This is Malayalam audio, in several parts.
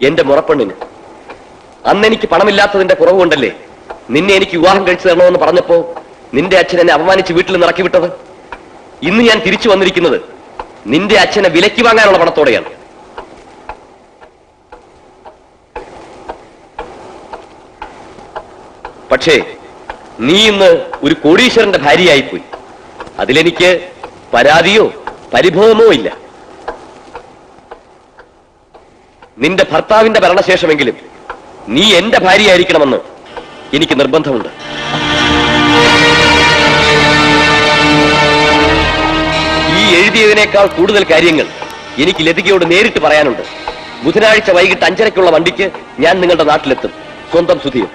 എന്റെ മുറപ്പെണ്ണിന്. അന്ന് എനിക്ക് പണമില്ലാത്തതിന്റെ കുറവുകൊണ്ടല്ലേ നിന്നെ എനിക്ക് വിവാഹം കഴിച്ചു തരണമെന്ന് പറഞ്ഞപ്പോ നിന്റെ അച്ഛൻ എന്നെ അപമാനിച്ച് വീട്ടിൽ നിന്ന് ഇറക്കി വിട്ടത്. ഇന്ന് ഞാൻ തിരിച്ചു വന്നിരിക്കുന്നത് നിന്റെ അച്ഛനെ വിലയ്ക്ക് വാങ്ങാനുള്ള പണത്തോടെയാണ്. പക്ഷേ നീ ഇന്ന് ഒരു കോടീശ്വരന്റെ ഭാര്യയായിപ്പോയി. അതിലെനിക്ക് പരാതിയോ പരിഭവമോ ഇല്ല. നിന്റെ ഭർത്താവിന്റെ മരണശേഷമെങ്കിലും നീ എന്റെ ഭാര്യയായിരിക്കണമെന്ന് എനിക്ക് നിർബന്ധമുണ്ട്. ഈ എഴുതിയതിനേക്കാൾ കൂടുതൽ കാര്യങ്ങൾ എനിക്ക് ലതികയോട് നേരിട്ട് പറയാനുണ്ട്. ബുധനാഴ്ച വൈകിട്ട് 5:30 വണ്ടിക്ക് ഞാൻ നിങ്ങളുടെ നാട്ടിലെത്തും. സ്വന്തം സുധിയും.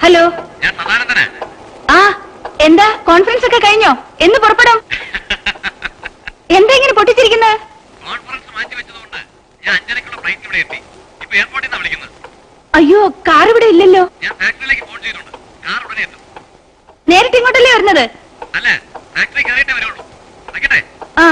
ഹലോ, ആ എന്താ കോൺഫറൻസ് ഒക്കെ കഴിഞ്ഞോ? എന്ന് പുറപ്പെടും? എന്താ ഇങ്ങനെ പൊട്ടിച്ചിരിക്കുന്നത്? അയ്യോ, കാർ ഇവിടെ ഇല്ലല്ലോ. നേരിട്ട് ഇങ്ങോട്ടല്ലേ വരുന്നത്? ആ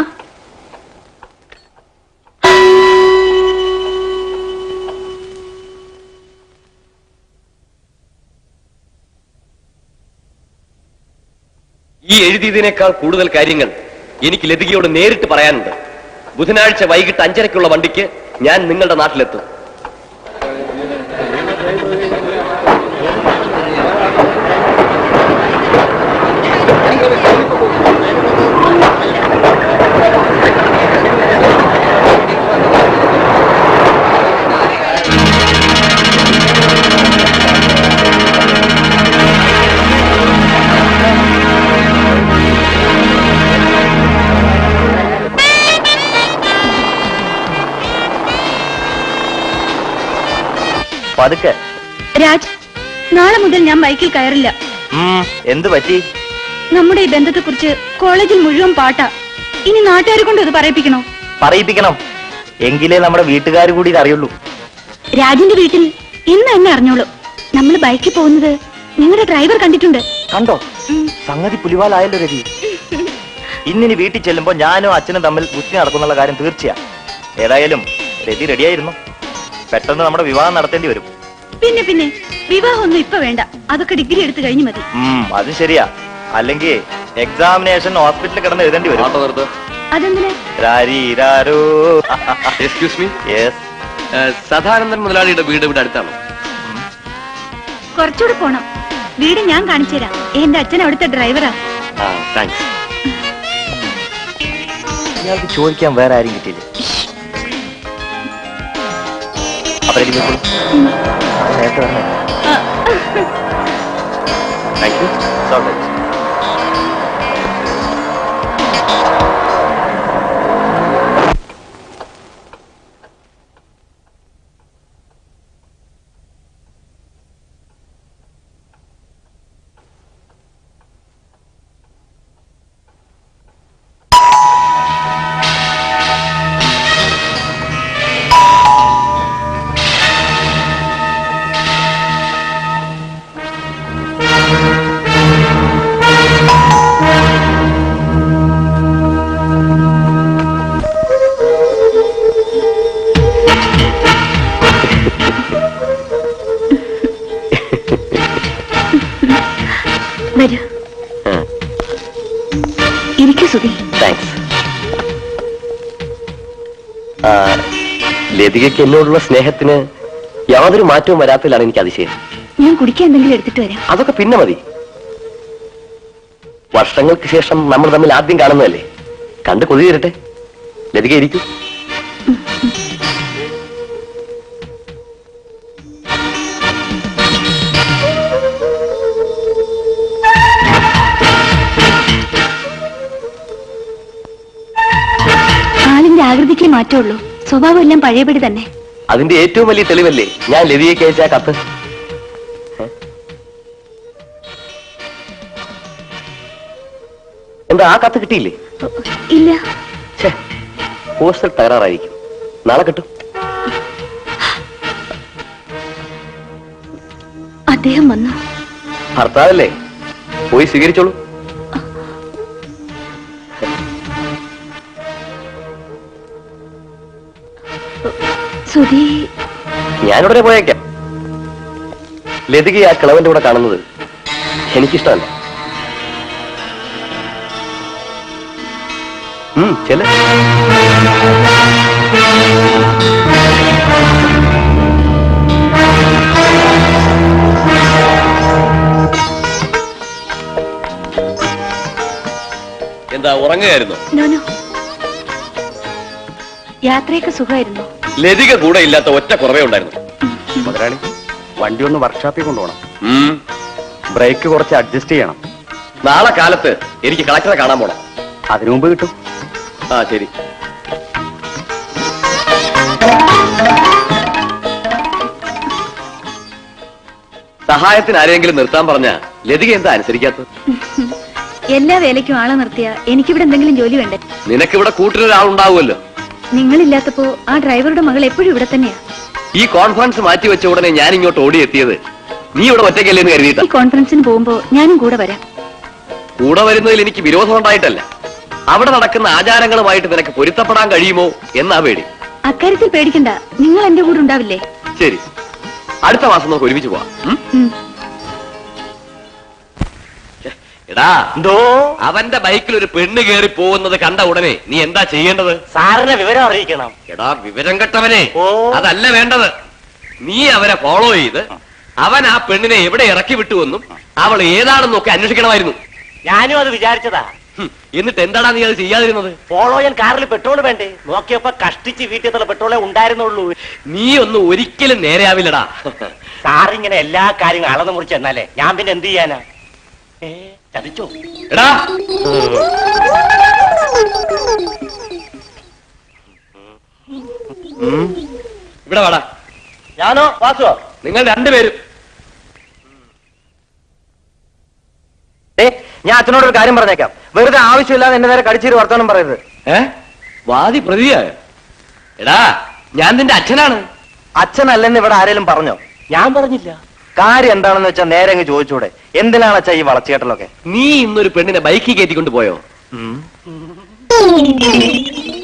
ഈ എഴുതിയതിനേക്കാൾ കൂടുതൽ കാര്യങ്ങൾ എനിക്ക് ലതികയോട് നേരിട്ട് പറയാനുണ്ട്. ബുധനാഴ്ച വൈകിട്ട് 5:30 വണ്ടിക്ക് ഞാൻ നിങ്ങളുടെ നാട്ടിലെത്തും. രാജ്, നാളെ മുതൽ ഞാൻ ബൈക്കിൽ കയറില്ല. എന്ത് പറ്റി? നമ്മുടെ ഈ ബന്ധത്തെ കുറിച്ച് കോളേജിൽ മുഴുവൻ പാട്ടാ. ഇനി നാട്ടുകാരെ കൊണ്ട് ഇത് പറയിപ്പിക്കണോ? പറയിപ്പിക്കണം. എങ്കിലേ നമ്മുടെ വീട്ടുകാർ കൂടി ഇത് അറിയുള്ളൂ. രാജിന്റെ വീട്ടിൽ ഇന്ന് എന്നെ അറിഞ്ഞോളൂ. നമ്മൾ ബൈക്കിൽ പോകുന്നത് നിങ്ങളുടെ ഡ്രൈവർ കണ്ടിട്ടുണ്ട്. കണ്ടോ? സംഗതി പുലിവാലായല്ലോ രവി. ഇന്നിനി വീട്ടിൽ ചെല്ലുമ്പോ ഞാനും അച്ഛനും തമ്മിൽ ഗുസ്തി നടക്കുന്നുള്ള കാര്യം തീർച്ചയാ. ഏതായാലും രവി റെഡിയായിരുന്നു. പെട്ടെന്ന് നമ്മുടെ വിവാഹം നടത്തേണ്ടി വരും. പിന്നെ വിവാഹമൊന്നും ഇപ്പൊ വേണ്ട. അതൊക്കെ ഡിഗ്രി എടുത്തു കഴിഞ്ഞു മതി. അത് ശരിയാ. അല്ലെങ്കിൽ എക്സാമിനേഷൻ ഹോസ്പിറ്റലിൽ കിടന്ന് എഴുതേണ്ടി വരും. അതെന്തിനാ? Excuse me. സദാനന്ദൻ മുതലാളിയുടെ വീട് ഇവിടെ അടുത്താണ്. കുറച്ചുകൂടെ പോണം. വീട് ഞാൻ കാണിച്ചു തരാം. എന്റെ അച്ഛൻ അവിടുത്തെ ഡ്രൈവറാ. താങ്ക്സ്. ഇയാൾക്ക് ചോദിക്കാൻ വേറെ ആരും കിട്ടിയില്ല. നേരത്തെ പറഞ്ഞേ. Thank you. ലതികയ്ക്ക് എന്നോടുള്ള സ്നേഹത്തിന് യാതൊരു മാറ്റവും വരാത്തതിലാണ് എനിക്ക് അതിശയം. ഞാൻ കുടിക്കാൻ എന്തെങ്കിലും എടുത്തിട്ട് വരാം. അതൊക്കെ പിന്നെ മതി. വർഷങ്ങൾക്ക് ശേഷം നമ്മൾ തമ്മിൽ ആദ്യം കാണുന്നതല്ലേ. കണ്ട് കൊതി തരട്ടെ. ലതിക ഇരിക്കൂ. ആളിന്റെ ആകൃതിക്ക് മാറ്റമുള്ളൂ. സ്വഭാവം എല്ലാം പഴയപടി തന്നെ. അതിന്റെ ഏറ്റവും വലിയ തെളിവല്ലേ ഞാൻ ലതികയ്ക്ക് അയച്ച കത്ത്. എന്താ ആ കത്ത് കിട്ടിയില്ലേ? ഇല്ല. പോസ്റ്റൽ തകരാറായിരിക്കും. നാളെ കിട്ടും. അദ്ദേഹം വന്നു. ഭർത്താവല്ലേ, പോയി സ്വീകരിച്ചോളൂ. സുധി ഞാനിവിടെ പോയേക്കാം. ലതിക ആ കിളവന്റെ കൂടെ കാണുന്നത് എനിക്കിഷ്ടമല്ല. ചെല എന്താ ഉറങ്ങുകയായിരുന്നു? നോനോ, യാത്രയൊക്കെ സുഖമായിരുന്നു. ലതിക കൂടെ ഇല്ലാത്ത ഒറ്റ കുറവേ ഉണ്ടായിരുന്നു. മുതലാളി, വണ്ടി ഒന്ന് വർക്ക്ഷോപ്പിൽ കൊണ്ടുപോകണം. ബ്രേക്ക് കുറച്ച് അഡ്ജസ്റ്റ് ചെയ്യണം. നാളെ കാലത്ത് എനിക്ക് കളക്ടറെ കാണാൻ പോണം. അതിനു മുമ്പ് കിട്ടും. ആ ശരി. സഹായത്തിന് ആരെങ്കിലും നിർത്താൻ പറഞ്ഞ ലതിക എന്താ അനുസരിക്കാത്തത്? എല്ലാ വേലയ്ക്കും ആളെ നിർത്തിയ എനിക്കിവിടെ എന്തെങ്കിലും ജോലി വേണ്ടേ? നിനക്കിവിടെ കൂട്ടിനൊരാളുണ്ടാവുമല്ലോ. നിങ്ങളില്ലാത്തപ്പോ ആ ഡ്രൈവറുടെ മകൾ എപ്പോഴും ഇവിടെ തന്നെയാ. ഈ കോൺഫറൻസ് മാറ്റി വെച്ച ഉടനെ ഞാൻ ഇങ്ങോട്ട് ഓടിയെത്തിയത് നീ ഇവിടെ ഒറ്റയ്ക്കല്ലേന്ന് കരുതിയിട്ടാ. ഈ കോൺഫറൻസിന് പോകുമ്പോ ഞാനും കൂടെ വരാം. കൂടെ വരുന്നതിൽ എനിക്ക് വിരോധം ഉണ്ടായിട്ടല്ല. അവിടെ നടക്കുന്ന ആചാരങ്ങളുമായിട്ട് നിനക്ക് പൊരുത്തപ്പെടാൻ കഴിയുമോ എന്നാ പേടി. അക്കാര്യത്തിൽ പേടിക്കണ്ട, നിങ്ങൾ എന്റെ കൂടെ ഉണ്ടാവില്ലേ? ശരി, അടുത്ത മാസം നമുക്ക് ഒരുമിച്ച് പോവാം. എടാ, എന്തോ അവന്റെ ബൈക്കിൽ ഒരു പെണ്ണ് കയറി പോകുന്നത് കണ്ട ഉടനെ നീ എന്താ ചെയ്യേണ്ടത്? സാറിനെ വിവരം അറിയിക്കണം. എടാ വിവരം കെട്ടവനെ, ഓ. അതല്ല വേണ്ടത്. നീ അവരെ ഫോളോ ചെയ്ത് അവൻ ആ പെണ്ണിനെ എവിടെ ഇറക്കി വിട്ടുവെന്നും അവൾ ഏതാണെന്നൊക്കെ അന്വേഷിക്കണമായിരുന്നു. ഞാനും അത് വിചാരിച്ചതാ. എന്നിട്ട് എന്താടാ നീ അത് ചെയ്യാതിരുന്നത്? ഫോളോ ചെയ്യാൻ കാറിൽ പെട്രോൾ വേണ്ടേ? നോക്കിയപ്പോ കഷ്ടിച്ച് വീട്ടിൽ പെട്രോളേ ഉണ്ടായിരുന്നുള്ളൂ. നീ ഒന്നും ഒരിക്കലും നേരെയാവില്ലടാ. സാറിങ്ങനെ എല്ലാ കാര്യങ്ങളും അളന്നു മുറിച്ച് എന്നാലേ ഞാൻ പിന്നെ എന്ത് ചെയ്യാനാ? ചതിച്ചോ? എടാ ഇവിടെ വാടാ. ഞാനോ വാസുവോ? നിങ്ങൾ രണ്ടുപേരും. ഞാൻ അച്ഛനോട് ഒരു കാര്യം പറഞ്ഞേക്കാം. വെറുതെ ആവശ്യമില്ലാതെ എന്നെ നേരെ കടിച്ചേരി വർത്തമാനം പറയരുത്. വാദി പ്രതിയായ? എടാ ഞാൻ നിന്റെ അച്ഛനാണ്. അച്ഛനല്ലെന്ന് ഇവിടെ ആരെങ്കിലും പറഞ്ഞോ? ഞാൻ പറഞ്ഞില്ല. കാര്യം എന്താണെന്ന് വെച്ചാൽ നേരെ അങ്ങ് ചോദിച്ചൂടെ? എന്തിനാണ് അച്ഛാ ഈ വളച്ചുകെട്ടലൊക്കെ? നീ ഇന്നൊരു പെണ്ണിനെ ബൈക്കിൽ കയറ്റിക്കൊണ്ട് പോയോ?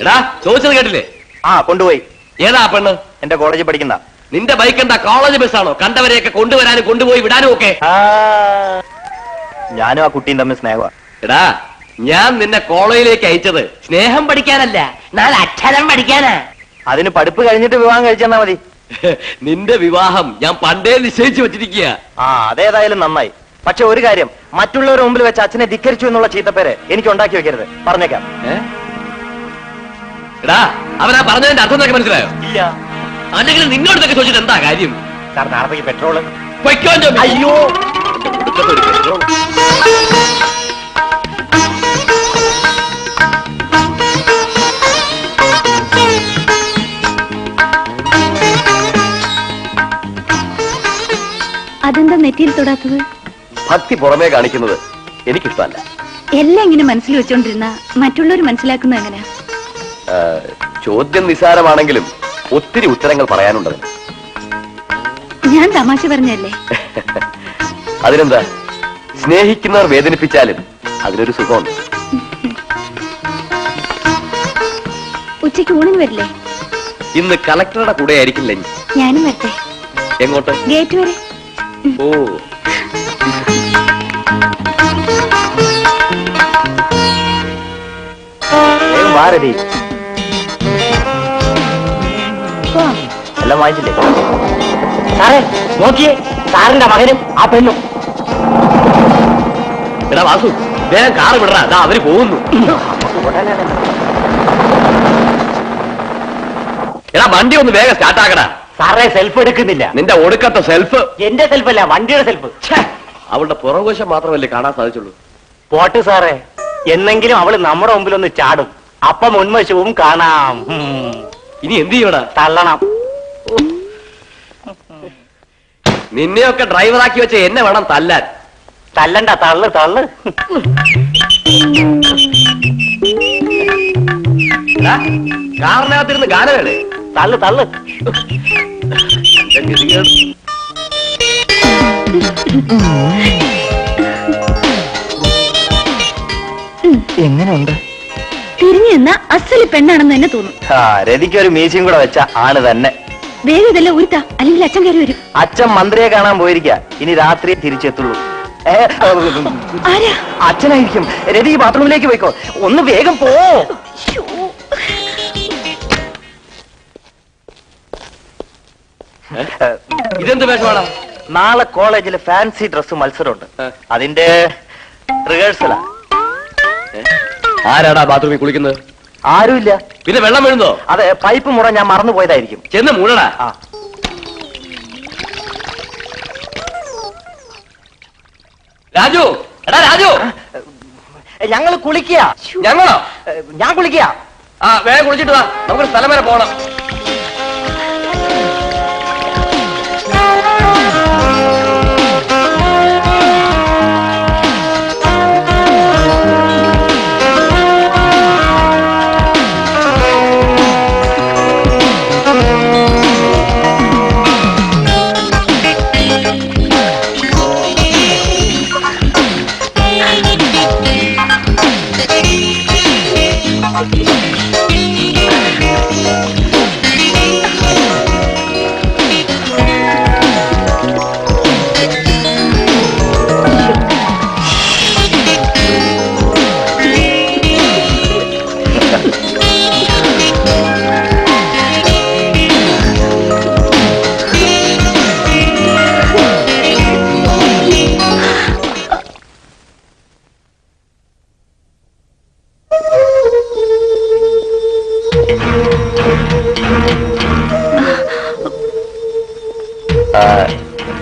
എടാ ചോദിച്ചത് കേട്ടില്ലേ? ആ കൊണ്ടുപോയി. ഏതാ പെണ്ണ്? എന്റെ കോളേജിൽ പഠിക്കുന്ന. നിന്റെ ബൈക്ക് എന്താ കോളേജ് ബസ്സാണോ? കണ്ടവരെയൊക്കെ കൊണ്ടുവരാനും കൊണ്ടുപോയി വിടാനും ഒക്കെ. ഞാനും ആ കുട്ടിയും തമ്മിൽ സ്നേഹമാണ്. എടാ ഞാൻ നിന്നെ കോളേജിലേക്ക് അയച്ചത് സ്നേഹം പഠിക്കാനല്ല, നാളെ അക്ഷരം പഠിക്കാനാ. അതിന് പഠിപ്പ് കഴിഞ്ഞിട്ട് വിവാഹം കഴിച്ചെന്നാ മതി. നിന്റെ വിവാഹം ഞാൻ പണ്ടേ നിശ്ചയിച്ചു വെച്ചിരിക്കുക. ആ അതേതായാലും നന്നായി. പക്ഷെ ഒരു കാര്യം, മറ്റുള്ളവരുടെ മുമ്പിൽ വെച്ച് അച്ഛനെ ധിക്കരിച്ചു എന്നുള്ള ചീത്തപ്പേര് എനിക്ക് ഉണ്ടാക്കി വെക്കരുത്. പറഞ്ഞേക്കാം. എടാ അവനാ പറഞ്ഞതിന്റെ അർത്ഥം നിനക്ക് മനസ്സിലായോ? ഇല്ല. അല്ലെങ്കിൽ നിന്നോട് ഇതൊക്കെ ചോദിച്ചിട്ട് എന്താ കാര്യം? സാർ നാളത്തേക്ക് പെട്രോള്. അയ്യോ അതെന്താ നെറ്റിയിൽ തൊടാത്തത്? ഭക്തി പുറമേ കാണിക്കുന്നത് എനിക്കിഷ്ടമല്ല. എല്ലാം ഇങ്ങനെ മനസ്സിൽ വെച്ചോണ്ടിരുന്ന മറ്റുള്ളവർ മനസ്സിലാക്കുന്നത് എങ്ങനെയാ? ചോദ്യം നിസ്സാരമാണെങ്കിലും ഒത്തിരി ഉത്തരങ്ങൾ പറയാനുണ്ട്. ഞാൻ തമാശ പറഞ്ഞല്ലേ? അതിനെന്താ, സ്നേഹിക്കുന്നവർ വേദനിപ്പിച്ചാലും അതിനൊരു സുഖമുണ്ട്. ഉച്ചയ്ക്ക് ഊണിന് വരില്ലേ? ഇന്ന് കളക്ടറുടെ കൂടെ ആയിരിക്കും ലഞ്ച്. ഞാനും വരട്ടെ. എങ്ങോട്ട്? ഗേറ്റ് വരെ. ഓ വാരതി പോവാം. എല്ലാം വായിച്ചില്ലേ? സാറേ നോക്കിയേ, സാറിന്റെ മകനും ആ പെണ്ണും. എടാ വാസു, വേഗം കാറ് വിടറാ, അതാ അവര് പോകുന്നു. എടാ വണ്ടി ഒന്ന് വേഗം സ്റ്റാർട്ടാക്കടാ. സാറേ സെൽഫ് എടുക്കുന്നില്ല. നിന്റെ ഒടുക്കത്തെ സെൽഫ്. എന്റെ സെൽഫല്ല, വണ്ടിയുടെ സെൽഫ്. അവളുടെ പുറകുവശം മാത്രമല്ലേ കാണാൻ സാധിച്ചുള്ളൂ. പോട്ട് സാറേ, എന്നെങ്കിലും അവള് നമ്മുടെ മുമ്പിൽ ഒന്ന് ചാടും. അപ്പൊ മുൻവശവും കാണാം. ഇനി എന്ത് ചെയ്യടാ? തള്ളണം. നിന്നെയൊക്കെ ഡ്രൈവറാക്കി വെച്ച എന്നെ വേണം തല്ലാൻ. തല്ലണ്ട, തള്ളു തള്ളു. കാറിനകത്തിരുന്ന് ഗാനമേളേ? തള്ളു തള്ളു. എങ്ങനെയുണ്ട്? തിരിഞ്ഞു നിന്ന അസല് പെണ്ണാണെന്ന് തന്നെ തോന്നും. രതിക്ക് ഒരു മീശയും കൂടെ വെച്ച ആണ് തന്നെ. വേഗം ഇതെല്ലാം ഊരുത്താ, അല്ലെങ്കിൽ അച്ഛൻ കയറി വരും. അച്ഛൻ മന്ത്രിയെ കാണാൻ പോയിരിക്ക, ഇനി രാത്രിയെ തിരിച്ചെത്തുള്ളൂ. ആരാ? അച്ഛനായിരിക്കും. രതി ബാത്റൂമിലേക്ക് പോയിക്കോ, ഒന്ന് വേഗം പോ. ശ്ശോ. ഇതെന്ത് വേഷമാണോ? നാളെ കോളേജിൽ ഫാൻസി ഡ്രസ് മത്സരമുണ്ട്, അതിന്റെ റിഹേഴ്സലാ. ആരാടാ ബാത്റൂമിൽ കുളിക്കുന്നത്? ആരുമില്ല. പിന്നെ വെള്ളം വീഴുന്നോ? അതെ, പൈപ്പ് മുറ ഞാൻ മറന്നു പോയതായിരിക്കും. ചെന്ന് മൂടടാ. രാജു, എടാ രാജു, ഞങ്ങൾ കുളിക്കുക. ഞങ്ങളോ? ഞാൻ കുളിക്കുക. ആ വേഗം കുളിച്ചിട്ട് വാ, നമുക്കൊരു സ്ഥലം വരെ പോകണം.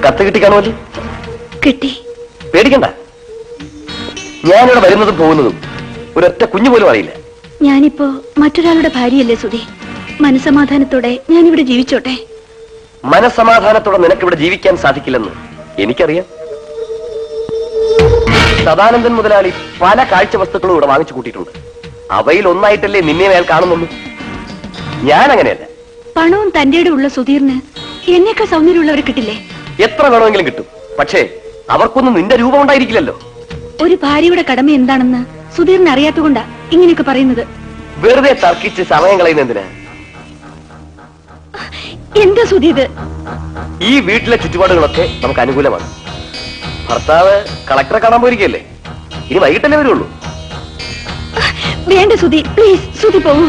കത്ത് കിട്ടി കാണുമല്ലോ. കിട്ടി. പേടിക്കണ്ട, ഞാനിവിടെ വരുന്നതും പോകുന്നതും ഒരൊറ്റ കുഞ്ഞു പോലും അറിയില്ല. ഞാനിപ്പോ മറ്റൊരാളുടെ ഭാര്യയല്ലേ സുധി. മനസമാധാനത്തോടെ ഞാനിവിടെ ജീവിച്ചോട്ടെ. മനസമാധാനത്തോടെ നിനക്കിവിടെ ജീവിക്കാൻ സാധിക്കില്ലെന്ന് എനിക്കറിയാം. സദാനന്ദൻ മുതലാളി പല കാഴ്ച വസ്തുക്കളും ഇവിടെ വാങ്ങിച്ചു കൂട്ടിയിട്ടുണ്ട്. അവയിൽ ഒന്നായിട്ടല്ലേ നിന്നെ ഞാൻ കാണുന്നുള്ളൂ. ഞാൻ അങ്ങനെയല്ല. പണവും തന്റെയുടെ ഉള്ള സുധീറിന് എന്നേക്കാൾ സൗന്ദര്യമുള്ളവരെ കിട്ടില്ലേ? എത്ര വേണമെങ്കിലും കിട്ടും, പക്ഷേ അവർക്കൊന്നും നിന്റെ രൂപം ഉണ്ടായിരിക്കില്ലല്ലോ. ഒരു ഭാര്യയുടെ കടമ എന്താണെന്ന് സുധീറിന് അറിയാത്തതുകൊണ്ടാ ഇങ്ങനെയൊക്കെ പറയുന്നത്. വെറുതെ തർക്കിച്ച് സമയം കളയുന്ന എന്തിനാ? എന്താ സുധി ഇത്? ഈ വീട്ടിലെ ചുറ്റുപാടുകളൊക്കെ നമുക്ക് അനുകൂലമാണ്. ഭർത്താവ് കളക്ടറെ കാണാൻ പോയിരിക്കല്ലേ, ഇനി വൈകിട്ടല്ലേ വരുള്ളൂ. വേണ്ട സുധി, പ്ലീസ് സുധി പോകൂ.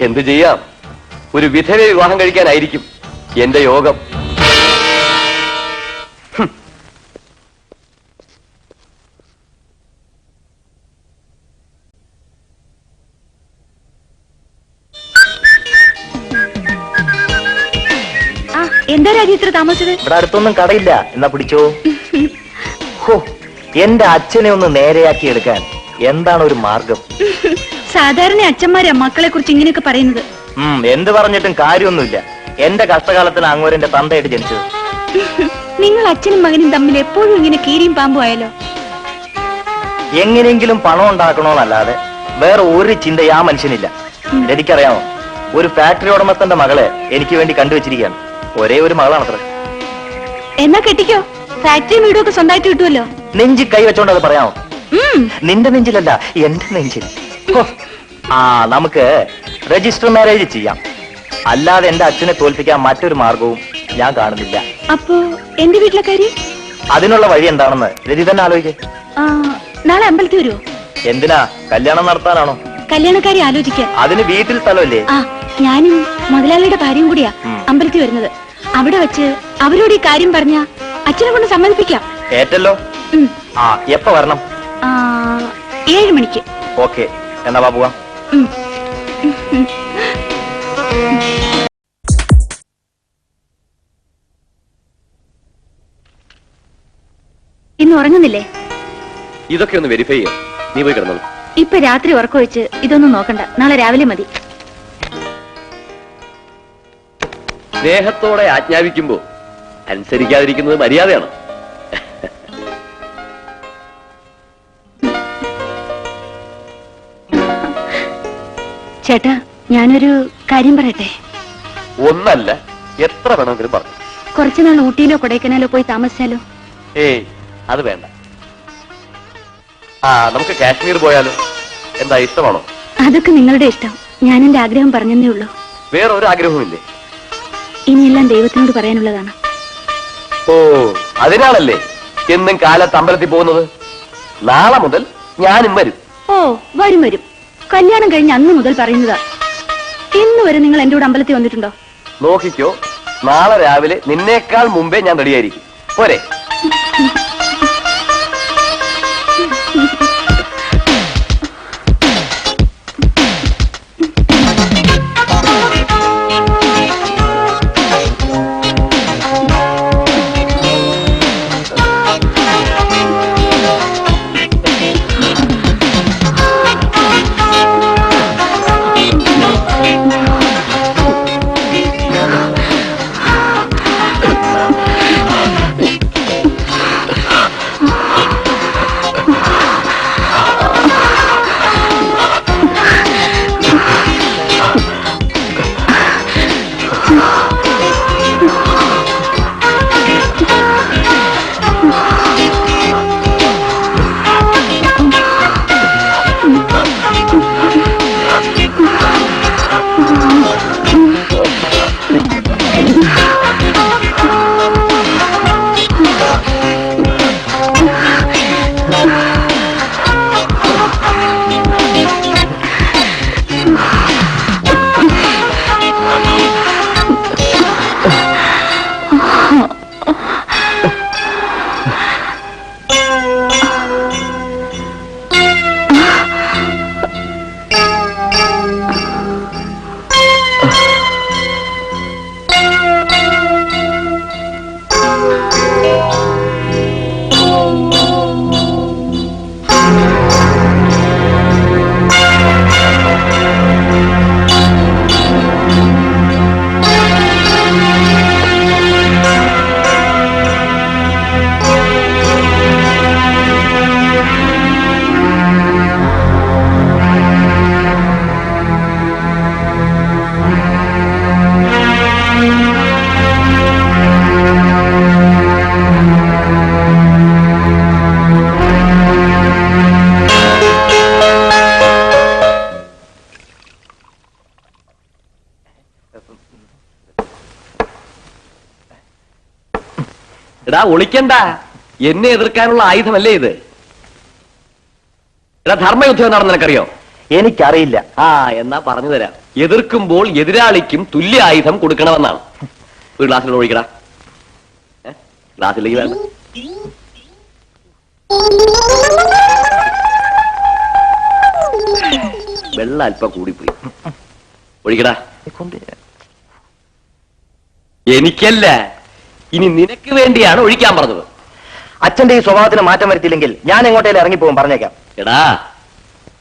എന്തു ചെയ്യാം, ഒരു വിധവയെ വിവാഹം കഴിക്കാനായിരിക്കും എന്റെ യോഗം. എന്താ രാജി ഇത്ര താമസിച്ചത്? ഇവിടെ അടുത്തൊന്നും കടയില്ല, എന്നാ പിടിച്ചോ. ഹോ, എന്റെ അച്ഛനെ ഒന്ന് നേരെയാക്കി എടുക്കാൻ എന്താണ് ഒരു മാർഗം? സാധാരണ അച്ഛന്മാരാ മക്കളെ കുറിച്ച് ഇങ്ങനെയൊക്കെ പറയുന്നത്. എന്ത് പറഞ്ഞിട്ടും കാര്യമൊന്നുമില്ല. എന്റെ കഷ്ടകാലത്തിന് അങ്ങോരെന്റെ തന്തയായിട്ട് ജനിച്ചത്. നിങ്ങൾ അച്ഛനും മകനും തമ്മിൽ എപ്പോഴും ഇങ്ങനെ കീരിയും പാമ്പും ആയാലോ? എങ്ങനെയെങ്കിലും പണം ഉണ്ടാക്കണോന്നല്ലാതെ വേറെ ഒരു ചിന്ത ആ മനുഷ്യനില്ല. എനിക്കറിയാമോ, ഒരു ഫാക്ടറി ഉടമസ്ഥന്റെ മകളെ എനിക്ക് വേണ്ടി കണ്ടുവച്ചിരിക്കുകയാണ്. ഒരേ ഒരു മകളാണത്ര. എന്നാ കെട്ടിക്കോ, ഫാക്ടറിയും വീടും ഒക്കെ സ്വന്തമായിട്ട് കിട്ടുമല്ലോ. നെഞ്ചി കൈ വെച്ചോണ്ട് അത് പറയാമോ? നിന്റെ നെഞ്ചിലല്ല, എന്റെ നെഞ്ചിൽ. നമുക്ക് രജിസ്റ്റർ മാരേജ് ചെയ്യാം. അല്ലാതെ എന്റെ അച്ഛനെ തോൽപ്പിക്കാൻ മറ്റൊരു മാർഗവും ഞാൻ കാണുന്നില്ല. അപ്പോ എന്റെ വീട്ടിലെ കാര്യം? അതിനുള്ള വഴി എന്താണെന്ന് രതി തന്നെ ആലോചിക്കേ. നാളെ അമ്പലത്തിൽ വരുമോ? എന്തിനാ, കല്യാണം നടത്താനാണോ? കല്യാണക്കാരി ആലോചിക്കാൻ. അതിന് വീട്ടിൽ സ്ഥലമല്ലേ? ഞാനും മുതലാളിയുടെ ഭാര്യയും കൂടിയാ അമ്പലത്തിൽ വരുന്നത്. അവിടെ വെച്ച് അവരോട് ഈ കാര്യം പറഞ്ഞ അച്ഛനെ കൊണ്ട് സമ്മതിപ്പിക്കാം. ഏറ്റല്ലോ. എപ്പ വരണം? 7 മണിക്ക്. ഓക്കെ, എന്നാ വാ പോവാം. ഇന്ന് ഉറങ്ങുന്നില്ലേ? ഇതൊക്കെ ഒന്ന് വെരിഫൈ ചെയ്യാം. നീ പോയി കിടന്നത്. ഇപ്പൊ രാത്രി ഉറക്കമൊഴിച്ച് ഇതൊന്നും നോക്കണ്ട, നാളെ രാവിലെ മതി. സ്നേഹത്തോടെ ആജ്ഞാപിക്കുമ്പോ അനുസരിക്കാതിരിക്കുന്നത് മര്യാദയാണ്. ചേട്ടാ, ഞാനൊരു കാര്യം പറയട്ടെ. ഒന്നല്ല, എത്ര വേണമെങ്കിലും പറഞ്ഞു. കുറച്ചുനാൾ ഊട്ടിയിലോ കൊടൈക്കനാലോ പോയി താമസിച്ചാലോ? ഏയ്, അത് വേണ്ട. നമുക്ക് കാശ്മീർ പോയാലോ? എന്താ, ഇഷ്ടമാണോ? അതൊക്കെ നിങ്ങളുടെ ഇഷ്ടം. ഞാൻ എന്റെ ആഗ്രഹം പറഞ്ഞതേ ഉള്ളൂ. വേറെ ഒരു ആഗ്രഹവുമില്ലേ? ഇനിയെല്ലാം ദൈവത്തിനോട് പറയാനുള്ളതാണ്. ഓ, അതിനാണല്ലേ എന്നും കാലത്ത് അമ്പലത്തിൽ പോകുന്നത്? നാളെ മുതൽ ഞാനും വരും. ഓ, വരും വരും. കല്യാണം കഴിഞ്ഞ് അന്ന് മുതൽ പറയുന്നതാ. ഇന്ന് വരെ നിങ്ങൾ എന്റെ കൂടെ അമ്പലത്തിൽ വന്നിട്ടുണ്ടോ? നോക്കിക്കോ, നാളെ രാവിലെ നിന്നേക്കാൾ മുമ്പേ ഞാൻ റെഡിയായിരിക്കും. പോരെ? എടാ, ഒളിക്കണ്ട. എന്നെ എതിർക്കാനുള്ള ആയുധമല്ലേ ഇത്? എടാ, ധർമ്മയുദ്ധം എന്താണെന്ന് നിനക്കറിയോ? എനിക്കറിയില്ല. എന്നാ പറഞ്ഞു തരാം. എതിർക്കുമ്പോൾ എതിരാളിക്കും തുല്യ ആയുധം കൊടുക്കണമെന്നാണ്. ഒരു ഗ്ലാസ്സിലൂടെ ഒഴിക്കടാ. ഗ്ലാസ്സിലേക്ക് വേണ്ട. വെള്ളം അല്പം കൂടിപ്പോയി. ഒഴിക്കടാ. എനിക്കല്ല, ഇനി നിനക്ക് വേണ്ടിയാണ് ഒഴിക്കാൻ പറഞ്ഞത്. അച്ഛന്റെ ഈ സ്വഭാവത്തിന് മാറ്റം വരുത്തിയില്ലെങ്കിൽ ഞാൻ എങ്ങോട്ടേലും ഇറങ്ങിപ്പോകും, പറഞ്ഞേക്കാം. എടാ,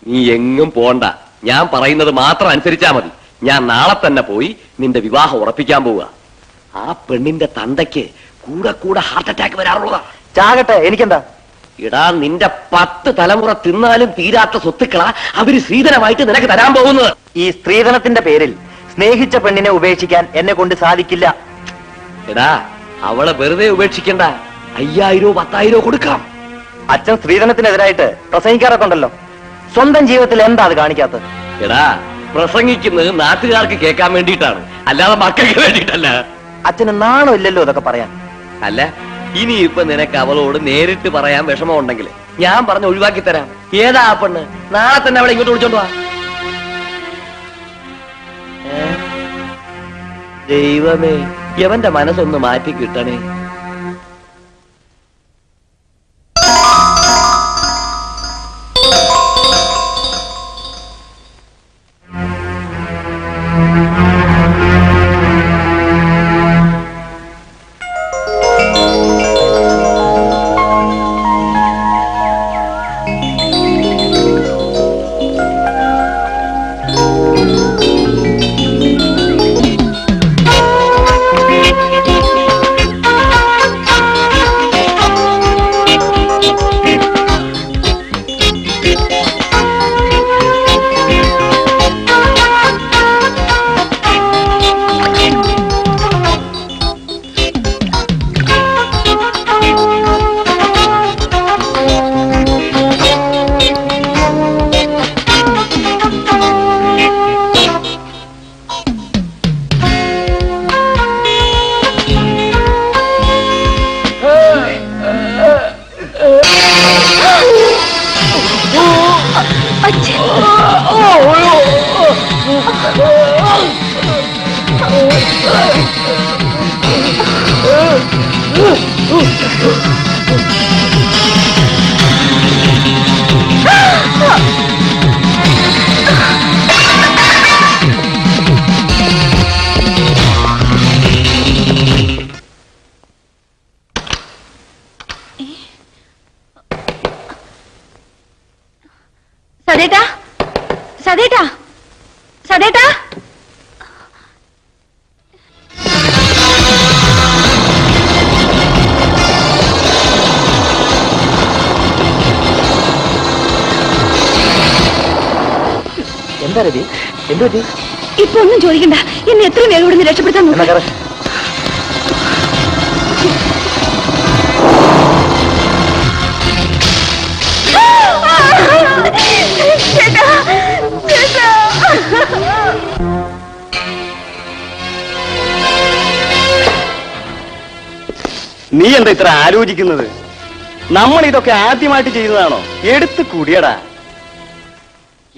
നീ എങ്ങും പോണ്ട. ഞാൻ പറയുന്നത് മാത്രം അനുസരിച്ചാ മതി. ഞാൻ നാളെ തന്നെ പോയി നിന്റെ വിവാഹം ഉറപ്പിക്കാൻ പോവുക. ആ പെണ്ണിന്റെ തന്തയ്ക്ക് കൂടെ കൂടെ ഹാർട്ട് അറ്റാക്ക് വരാറുള്ളതാ. ചാകട്ടെ, എനിക്കെന്താ? എടാ, നിന്റെ 10 തലമുറ തിന്നാലും തീരാത്ത സ്വത്തുക്കളാ അവര് സ്ത്രീധനമായിട്ട് നിനക്ക് തരാൻ പോകുന്നത്. ഈ സ്ത്രീധനത്തിന്റെ പേരിൽ സ്നേഹിച്ച പെണ്ണിനെ ഉപേക്ഷിക്കാൻ എന്നെ കൊണ്ട് സാധിക്കില്ല. എടാ, അവളെ വെറുതെ ഉപേക്ഷിക്കണ്ട. 5000 10,000 കൊടുക്കാം. അച്ഛൻ സ്ത്രീധനത്തിനെതിരായിട്ട് പ്രസംഗിക്കാറൊക്കെ ഉണ്ടല്ലോ. സ്വന്തം ജീവിതത്തിൽ എന്താ അത് കാണിക്കാത്തത്? എടാ, പ്രസംഗിക്കുന്നത് നാട്ടുകാർക്ക് കേൾക്കാൻ വേണ്ടിയിട്ടാണ്, അല്ലാതെ മക്കൾക്ക് വേണ്ടിയിട്ടല്ല. അച്ഛന് നാണം ഇല്ലല്ലോ ഇതൊക്കെ പറയാൻ. അല്ല, ഇനിയിപ്പൊ നിനക്ക് അവളോട് നേരിട്ട് പറയാൻ വിഷമമുണ്ടെങ്കിൽ ഞാൻ പറഞ്ഞ് ഒഴിവാക്കി തരാം. ഏതാ ആ പെണ്ണ്? നാളെ തന്നെ അവളെ ഇങ്ങോട്ട് വിളിച്ചോണ്ട് വാ. ദൈവമേ, യവന്റെ മനസ്സൊന്ന് മാറ്റി കിട്ടണേ. സദേട്ടാ, സദേട്ടാ, സദേട്ടാ. എന്താ രതി? എന്തു പറ്റി? ഇപ്പൊ ഒന്നും ചോദിക്കണ്ട, എന്നെ എത്രയും വേഗം ഇവിടുന്ന് രക്ഷപ്പെടുത്താൻ നോക്ക്. ചേട്ടാ, ചേട്ടാ. നീ എന്താ ഇത്ര ആലോചിക്കുന്നത്? നമ്മൾ ഇതൊക്കെ ആദ്യമായിട്ട് ചെയ്യുന്നതാണോ? എടുത്ത് കൂടിയടാ.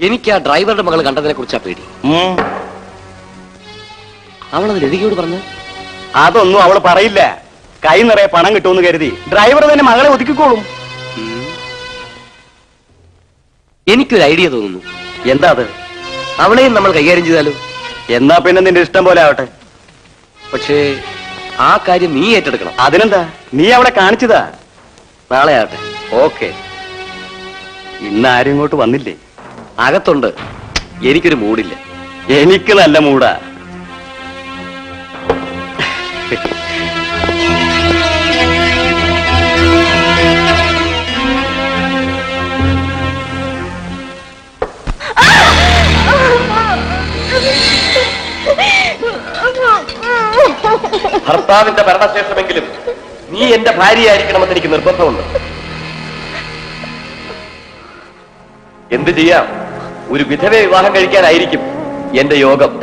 എനിക്ക് ആ ഡ്രൈവറുടെ മകൾ കണ്ടതിനെ കുറിച്ചാ പേടി. അവളത് ലതികയോട് പറഞ്ഞു. അതൊന്നും അവള് പറയില്ല. കൈ നിറയെ പണം കിട്ടുമെന്ന് കരുതി ഡ്രൈവർ തന്നെ മകളെ ഒതുക്കിക്കോളും. എനിക്കൊരു ഐഡിയ തോന്നുന്നു. എന്താ അത്? അവളെയും നമ്മൾ കൈകാര്യം ചെയ്താലോ? എന്നാ പിന്നെ നിന്റെ ഇഷ്ടം പോലെ ആവട്ടെ. പക്ഷേ ആ കാര്യം നീ ഏറ്റെടുക്കണം. അതിനെന്താ, നീ അവളെ കാണിച്ചതാ. നാളെ ആവട്ടെ. ഓക്കെ. ഇന്ന് ആരും ഇങ്ങോട്ട് വന്നില്ലേ? അകത്തുണ്ട്. എനിക്കൊരു മൂടില്ല. എനിക്ക് നല്ല മൂടാ. ഭർത്താവിന്റെ മരണശേഷമെങ്കിലും നീ എന്റെ ഭാര്യയായിരിക്കണമെന്ന് എനിക്ക് നിർബന്ധമുണ്ട്. എന്ത് ചെയ്യാം, ഒരു വിധവയെ വിവാഹം കഴിക്കാനായിരിക്കും എന്റെ യോഗം.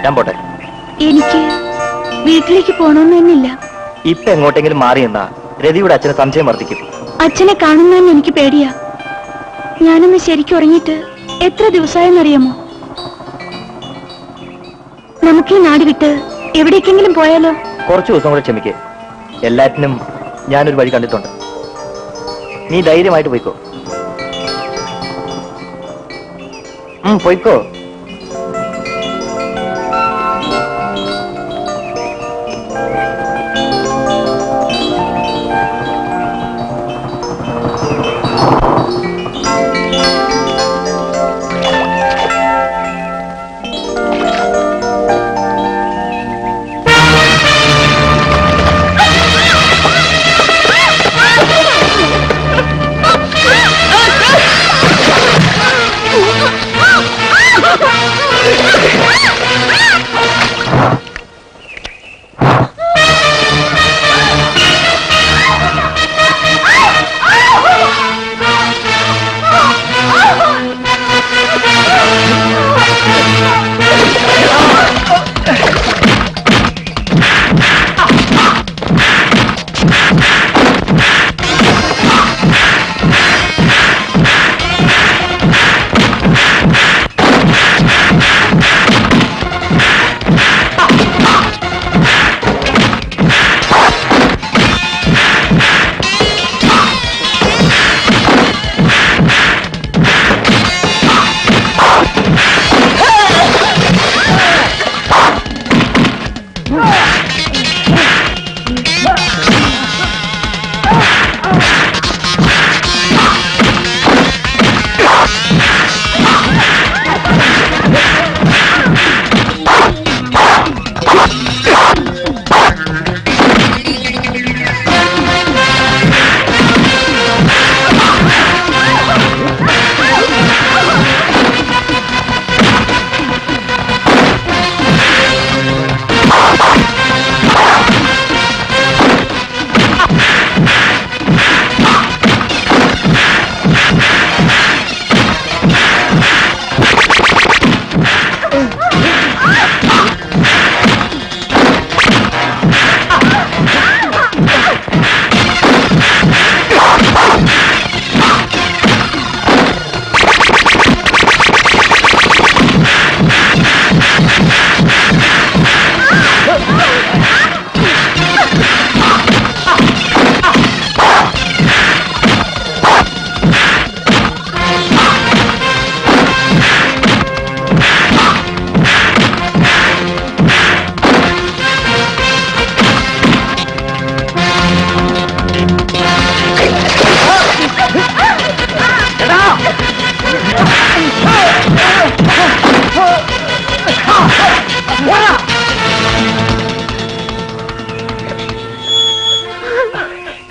ഞാൻ പോട്ടെ. എനിക്ക് വീട്ടിലേക്ക് പോണമെന്ന് തന്നെയില്ല. ഇപ്പൊ എങ്ങോട്ടെങ്കിലും മാറി എന്നാ രതിയുടെ അച്ഛന് സംശയം വർദ്ധിക്കും. അച്ഛനെ കാണുന്നതെന്ന് എനിക്ക് പേടിയാ. ഞാനൊന്ന് ശരിക്കും ഉറങ്ങിയിട്ട് എത്ര ദിവസമായെന്നറിയാമോ? നമുക്ക് ഈ നാട് വിട്ട് എവിടേക്കെങ്കിലും പോയാലോ? കുറച്ചു ദിവസം കൂടെ ക്ഷമിക്കേ. എല്ലാറ്റിനും ഞാനൊരു വഴി കണ്ടിട്ടുണ്ട്. നീ ധൈര്യമായിട്ട് പോയിക്കോ. പോയിക്കോ.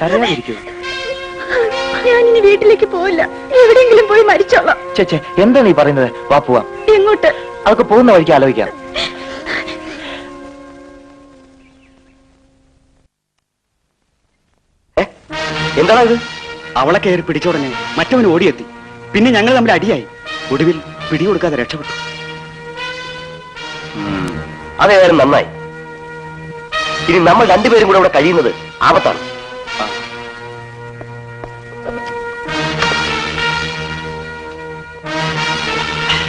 കരയാതിരിക്കൂ. ഞാൻ ഇനി വീട്ടിലേക്ക് പോവില്ല. എവിടെയെങ്കിലും പോയി മരിച്ചോളാം. ചേച്ചേ, എന്താ നീ പറയുന്നത്? വാ പോവാം. എങ്ങോട്ട്? അതൊക്കെ പോകുന്ന വഴിക്ക് ആലോചിക്കാം. എന്താണ് ഇത്? അവളെ കയറി പിടിച്ചോടനെ മറ്റവൻ ഓടിയെത്തി. പിന്നെ ഞങ്ങൾ തമ്മിൽ അടിയായി. ഒടുവിൽ പിടികൊടുക്കാതെ രക്ഷപ്പെട്ടു. അതേതായാലും നന്നായി. ഇനി നമ്മൾ രണ്ടുപേരും കൂടെ ഇവിടെ കഴിയുന്നത് ആപത്താണ്.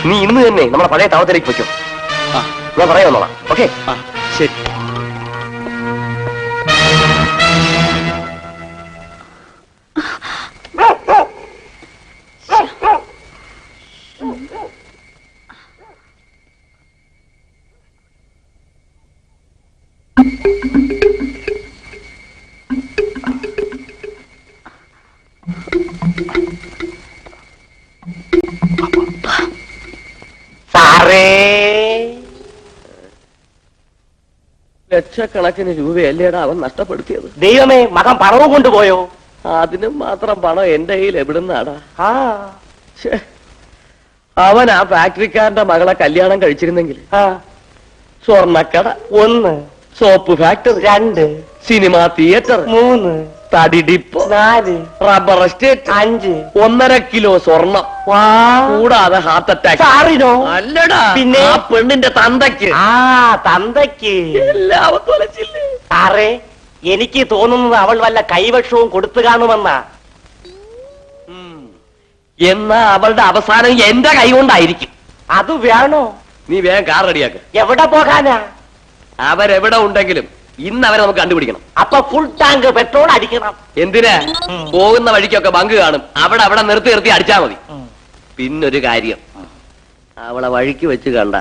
നീ ഇന്ന് തന്നെ നമ്മുടെ പഴയ താവളത്തിലേക്ക് വെക്കും. ഞാൻ പറയാമെന്നോളാം. ഓക്കെ? ശരി. ലക്ഷക്കണക്കിന് രൂപയല്ലേടാ അവൻ നഷ്ടപ്പെടുത്തിയത്. ദൈവമേ, മകൻ പണവും കൊണ്ടുപോയോ? അതിനും മാത്രം പണം എന്റെ കയ്യിൽ എവിടുന്നാടാ? അവൻ ആ ഫാക്ടറിക്കാരന്റെ മകളെ കല്യാണം കഴിച്ചിരുന്നെങ്കിൽ സ്വർണ്ണക്കട 1, സോപ്പ് ഫാക്ടറി 2, സിനിമ തിയേറ്റർ 3, തടി ഡിപ്പോ 4, റബ്ബർ എസ്റ്റേറ്റ് 5, 1.5 കിലോ സ്വർണം, കൂടാതെ ഹാർട്ട് അറ്റാക്ക്. അല്ലടാ, പിന്നെ ആ പെണ്ണിന്റെ തന്തയ്ക്ക്. തന്തയ്ക്ക് എല്ലാം തൊലച്ചില്ലേ സാറേ? എനിക്ക് തോന്നുന്നത് അവൾ വല്ല കൈവശവും കൊടുത്തു കാണുമെന്നാ. എന്നാ അവളുടെ അവസാനം എന്റെ കൈ കൊണ്ടായിരിക്കും. അത് വേണോ? നീ വേഗം കാർ റെഡിയാക്ക. എവിടെ പോകാനാ? അവരെവിടെ ഉണ്ടെങ്കിലും ഇന്ന് അവരെ നമുക്ക് കണ്ടുപിടിക്കണം. അപ്പൊ ഫുൾ ടാങ്ക് പെട്രോൾ അടിക്കണം. എന്തിനാ? പോകുന്ന വഴിക്കൊക്കെ ബങ്ക് കാണും. അവിടെ നിർത്തി അടിച്ചാ മതി. പിന്നൊരു കാര്യം, അവളെ വഴിക്ക് വെച്ച് കണ്ട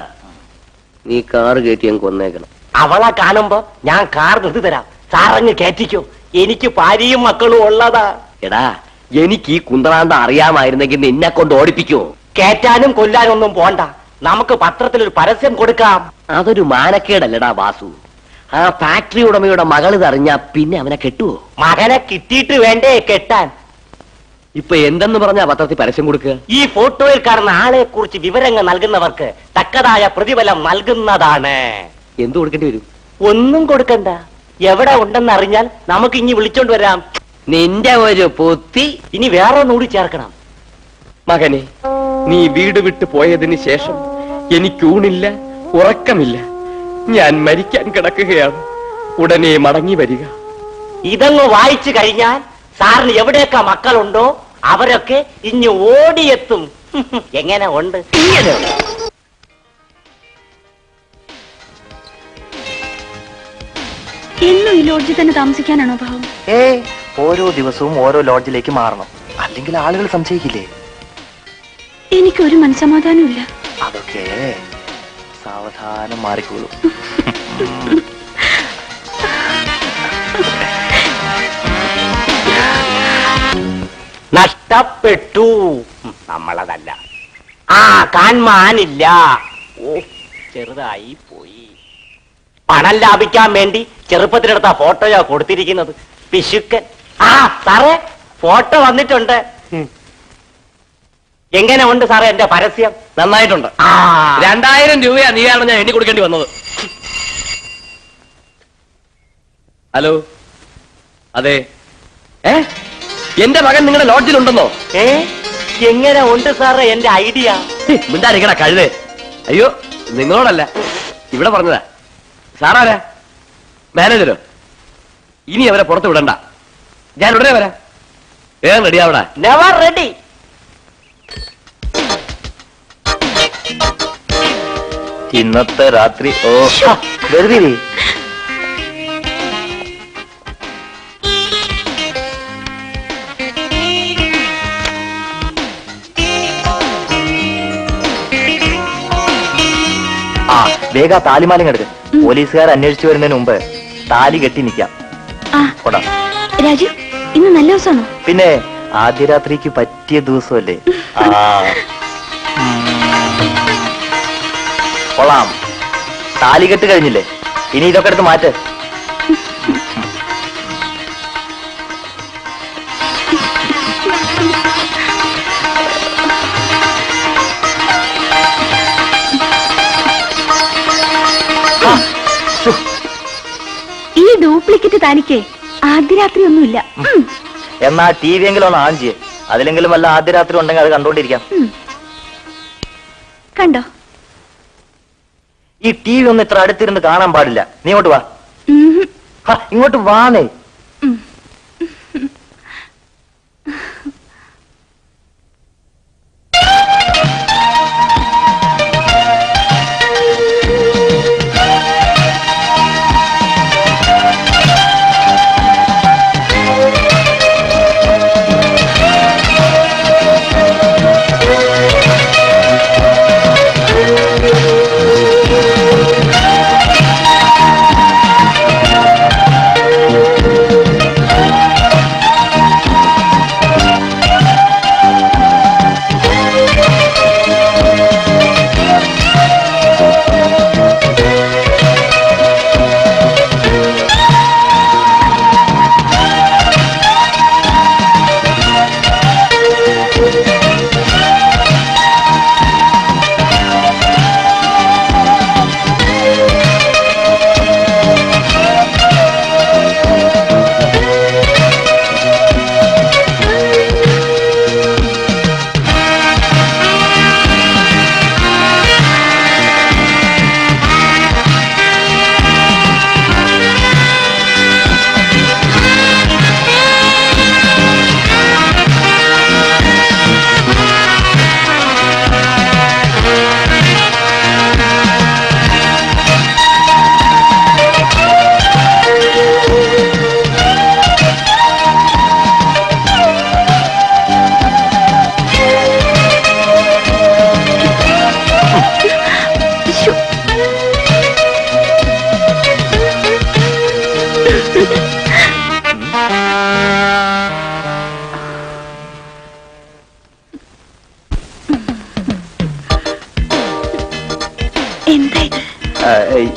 നീ കാറ് കയറ്റി അങ്ങ് കൊന്നേക്കണം. അവളെ കാണുമ്പോ ഞാൻ കാർ നിർത്തി തരാം. സാറങ്ങ് കയറ്റിക്കോ. എനിക്ക് ഭാര്യയും മക്കളും ഉള്ളതാ. എടാ, എനിക്ക് ഈ കുന്തറാണ്ട അറിയാമായിരുന്നെങ്കിൽ നിന്നെ കൊണ്ട് ഓടിപ്പിക്കുമോ? കേറ്റാനും കൊല്ലാനും ഒന്നും പോണ്ട. നമുക്ക് പത്രത്തിൽ ഒരു പരസ്യം കൊടുക്കാം. അതൊരു മാനക്കേടല്ലടാ വാസു. ആ ഫാക്ടറി ഉടമയുടെ മകൾ ഇതറിഞ്ഞാ പിന്നെ അവനെ കെട്ടുവോ? മകനെ കിട്ടിയിട്ട് വേണ്ടേ കെട്ടാൻ? ഇപ്പൊ എന്തെന്ന് പറഞ്ഞാ പത്രത്തിൽ പരസ്യം കൊടുക്കുക? ഈ ഫോട്ടോയിൽ കാണുന്ന ആളെ കുറിച്ച് വിവരങ്ങൾ നൽകുന്നവർക്ക് തക്കതായ പ്രതിഫലം നൽകുന്നതാണ്. എന്തു കൊടുക്കേണ്ടി വരും? ഒന്നും കൊടുക്കണ്ട. എവിടെ ഉണ്ടെന്ന് അറിഞ്ഞാൽ നമുക്ക് ഇനി വിളിച്ചോണ്ട് വരാം. നിന്റെ ഒരു പൊത്തി. ഇനി വേറെ ഒന്നുകൂടി ചേർക്കണം. മകനെ, നീ വീട് വിട്ടു പോയതിന് ശേഷം എനിക്ക് ഊണില്ല, ഉറക്കമില്ല. ഞാൻ മരിക്കാൻ കിടക്കുകയാണ്. ഉടനെ മടങ്ങി വരിക. ഇതങ്ങ് വായിച്ചു കഴിഞ്ഞാൽ സാറിന് എവിടെയൊക്കെ മക്കളുണ്ടോ അവരൊക്കെ ഇനി ഓടിയെത്തും. എങ്ങനെ ഉണ്ട്? ഇങ്ങനെ എന്നും ഈ ലോഡ്ജിൽ തന്നെ താമസിക്കാനാണോ ഭാവം? ഓരോ ദിവസവും ഓരോ ലോഡ്ജിലേക്ക് മാറണം. അല്ലെങ്കിൽ ആളുകൾ സംശയിക്കില്ലേ? എനിക്കൊരു മനസ്സമാധാനവും ഇല്ല. അതൊക്കെ സാവധാനം മാറിക്കോളൂ. നഷ്ടപ്പെട്ടു. നമ്മളതല്ല. കാൺമാനില്ല. ഓ, ചെറുതായി പോയി. പണം ലാഭിക്കാൻ വേണ്ടി ചെറുപ്പത്തിലെടുത്ത ഫോട്ടോയാ കൊടുത്തിരിക്കുന്നത്. പിശുക്കൻ. സാറേ, ഫോട്ടോ വന്നിട്ടുണ്ട്. എങ്ങനെ ഉണ്ട് സാറേ എന്റെ പരസ്യം? നന്നായിട്ടുണ്ട്. 2000 രൂപയാ നീയാണ് ഞാൻ എണ്ണി കൊടുക്കേണ്ടി വന്നത്. ഹലോ, അതെ. എന്റെ മകൻ നിങ്ങളുടെ ലോഡ്ജിലുണ്ടെന്നോ? എങ്ങനെ ഉണ്ട് സാറേ എന്റെ ഐഡിയ? മിണ്ടായിരിക്കണ കഴുതേ. അയ്യോ, നിങ്ങളോടല്ല, ഇവിടെ പറഞ്ഞതാ. സാറാരാ? മാനേജരോ? ഇനി അവരെ പുറത്ത് വിടണ്ട. ഞാൻ ഉടനെ വരാം. വേഗം റെഡിയാവടാ. Never ready. ഇന്നത്തെ രാത്രി വെറുതെ വേഗ താലിമാലം എടുക്ക്. പോലീസുകാർ അന്വേഷിച്ചു വരുന്നതിന് മുമ്പ് താലി കെട്ടി നിൽക്കാം. രാജു, ഇന്ന് നല്ല ദിവസമാണോ? പിന്നെ ആദ്യ രാത്രിക്ക് പറ്റിയ ദിവസമല്ലേ? കൊള്ളാം. താലി കെട്ട് കഴിഞ്ഞില്ലേ? ഇനി ഇതൊക്കെ എടുത്ത് മാറ്റ്. ഡ്യൂപ്ലിക്കേറ്റ് താലിക്ക് ആദ്യ രാത്രി ഒന്നുമില്ല. എന്നാ ടി വി എങ്കിലും ഒന്ന് ആൺ ചെയ്യേ. അതിലെങ്കിലും വല്ല ആദ്യ രാത്രി ഉണ്ടെങ്കിൽ അത് കണ്ടോണ്ടിരിക്കാം. കണ്ടോ? ഈ ടി വി ഒന്നും ഇത്ര അടുത്തിരുന്ന് കാണാൻ പാടില്ല. നീ ഇങ്ങോട്ട് വാ. ഇങ്ങോട്ട് വാന്നേ.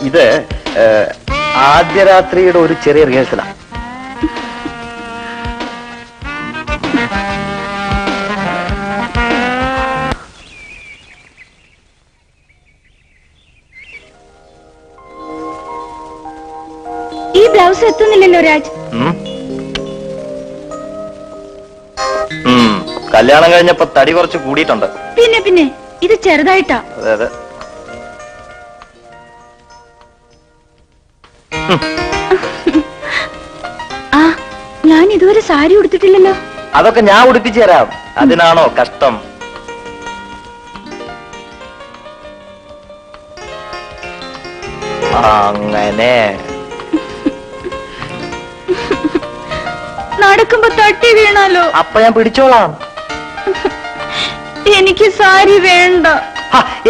ഇത് ആദ്യ രാത്രിയുടെ ഒരു ചെറിയ റിഹേഴ്സലാണ്. ഈ ബ്ലൗസ് എത്തുന്നില്ലല്ലോ രാജ്. കല്യാണം കഴിഞ്ഞപ്പോ തടി കുറച്ച് കൂടിയിട്ടുണ്ട്. പിന്നെ ഇത് ചെറുതായിട്ടാ. അതെ. ആ, ഞാൻ ഇതുവരെ സാരി ഉടുത്തിട്ടില്ലല്ലോ. അതൊക്കെ ഞാൻ ഉടുപ്പിച്ചു തരാം. അതിനാണോ കഷ്ടം? അങ്ങനെ നടക്കുമ്പോ തട്ടി വീണാലോ? അപ്പൊ ഞാൻ പിടിച്ചോളാം. എനിക്ക് സാരി വേണ്ട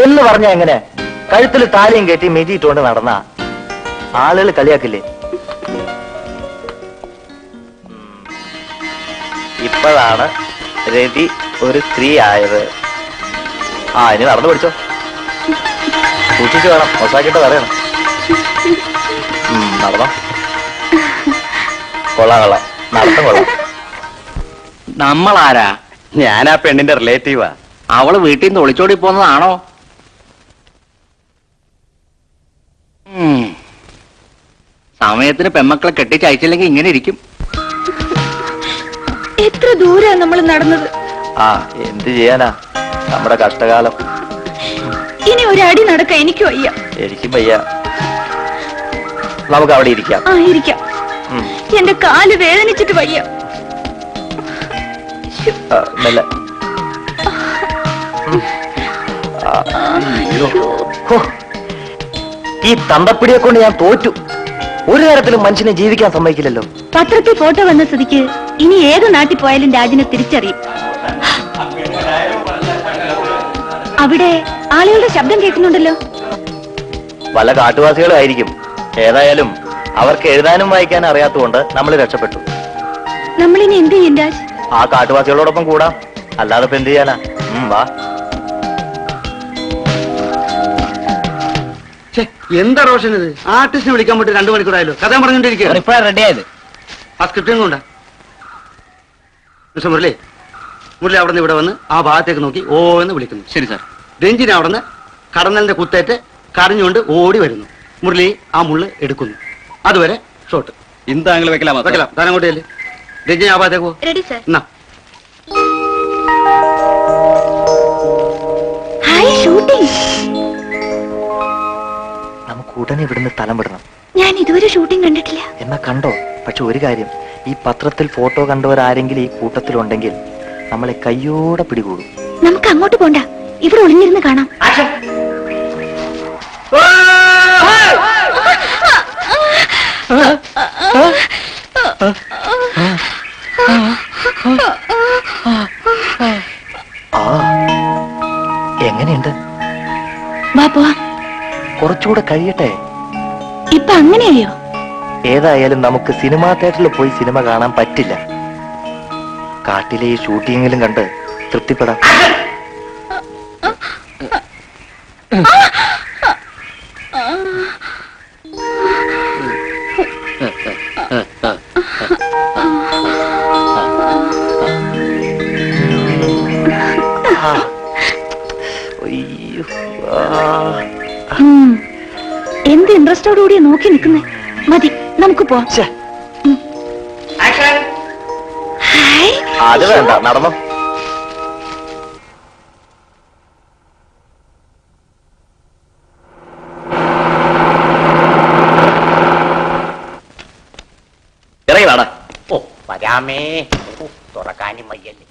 എന്ന് പറഞ്ഞ എങ്ങനെ? കഴുത്തിൽ താലിയും കെട്ടി മെതിയിട്ടുകൊണ്ട് നടന്ന ആളുകൾ കളിയാക്കില്ലേ? ഇപ്പോഴാണ് രതി ഒരു സ്ത്രീ ആയത്. ഇനി നടന്നു പിടിച്ചോ. സൂക്ഷിച്ചു വേണം, മോശമാക്കിട്ട് പറയണം. നടന്നോ. കൊള്ളാം, നടത്തം കൊള്ളാം. നമ്മളാരാ? ഞാനാ പെണ്ണിന്റെ റിലേറ്റീവാ. അവള് വീട്ടിൽ നിന്ന് ഒളിച്ചോടി പോന്നതാണോ? സമയത്തിന് പെമ്മക്കളെ കെട്ടിച്ചയച്ചില്ലെങ്കിൽ ഇങ്ങനെ ഇരിക്കും. എത്ര ദൂരാ നമ്മൾ നടന്നത്. എന്ത് ചെയ്യാനാ, നമ്മുടെ കഷ്ടകാലം. ഇനി ഒരടി നടക്കാൻ എനിക്ക് വയ്യ. എനിക്കും വയ്യ. നമുക്ക് അവിടെ ഇരിക്കാം. ഇരിക്കാം. എന്റെ കാല് വേദനിച്ചിട്ട് വയ്യ. മെല്ലെ. ഈ തന്തപ്പിടിയെ കൊണ്ട് ഞാൻ തോറ്റു. ഒരു തരത്തിലും മനുഷ്യനെ ജീവിക്കാൻ സമ്മതിക്കില്ലല്ലോ. പത്രത്തിൽ ഫോട്ടോ വന്ന സ്ഥിതിക്ക് ഇനി ഏത് നാട്ടിൽ പോയാലും രാജിനെ തിരിച്ചറിയും. അവിടെ ആളുകളുടെ ശബ്ദം കേൾക്കുന്നുണ്ടല്ലോ. വല്ല കാട്ടുവാസികളും ആയിരിക്കും. ഏതായാലും അവർക്ക് എഴുതാനും വായിക്കാനും അറിയാത്തതുകൊണ്ട് നമ്മൾ രക്ഷപ്പെട്ടു. നമ്മളിനി എന്ത് ചെയ്യും രാജ്? ആ കാട്ടുവാസികളോടൊപ്പം കൂടാം. അല്ലാതെ ഇപ്പൊ എന്ത് ചെയ്യാനാ? വാ. എന്താ റോഷൻ ഇത്? ആർട്ടിസ്റ്റിനെ വിളിക്കാൻ പറ്റും 2 മണിക്കൂറായല്ലോ. കഥ പറഞ്ഞോണ്ടിരിക്കുക. ഇപ്പഴാണ് റെഡി ആയത്. ആ സ്ക്രിപ്റ്റും കൊണ്ടാ മിസ്റ്റർ മുരളി. മുരളി അവിടെ നിന്ന് ഇവിടെ വന്ന് ആ ഭാഗത്തേക്ക് നോക്കി ഓ എന്ന് വിളിക്കുന്നു. ശരി സാർ. രഞ്ജിനെ അവിടെ നിന്ന് കടന്നലിന്റെ കുത്തേറ്റ് കരഞ്ഞുകൊണ്ട് ഓടി വരുന്നു. മുരളി ആ മുള്ള് എടുക്കുന്നു. അതുവരെ ഷോട്ട്. ಇಂತ ಆಂಗ್ಲ വെക്കലാമോ വെക്കലാം താൻ അങ്ങോട്ട് ചെല്ല്. രഞ്ജനി ആ ഭാഗത്തേക്ക് പോ. Ready sir. എന്നാ ഹായ് ഷൂട്ടിംഗ്. നമുക്ക് ഉടനെ ഇവിടുന്ന് സ്ഥലം വിടണം. ഞാൻ ഇതുവരെ ഷൂട്ടിംഗ് കണ്ടിട്ടില്ല. എന്നാ കണ്ടോ? പക്ഷെ ഒരു കാര്യം, ഈ പത്രത്തിൽ ഫോട്ടോ കണ്ടവരാരെങ്കിലും ഈ കൂട്ടത്തിലുണ്ടെങ്കിൽ നമ്മളെ കയ്യോടെ പിടികൂടും. നമുക്ക് അങ്ങോട്ട് പോണ്ട, ഇവിടെ ഒളിഞ്ഞിരുന്ന് കാണാം. എങ്ങനെയുണ്ട്? വാ പോവാം. കുറച്ചുകൂടെ കഴിയട്ടെ. ഇപ്പൊ അങ്ങനെയോ? ഏതായാലും നമുക്ക് സിനിമാ തിയേറ്ററിൽ പോയി സിനിമ കാണാൻ പറ്റില്ല. കാട്ടിലെ ഈ ഷൂട്ടിങ്ങിലും കണ്ട് തൃപ്തിപ്പെടാം. എന്ത് ഇൻട്രസ്റ്റോടുകൂടിയാ നോക്കി നിൽക്കുന്നേ. മതി, നമുക്ക് പോവാം. ഹായ്. അത് വേണ്ട, നടന്നോ. ഇറങ്ങി വാടാ. ഓ വരാമേ, തുറക്കാനും വയ്യല്ലേ.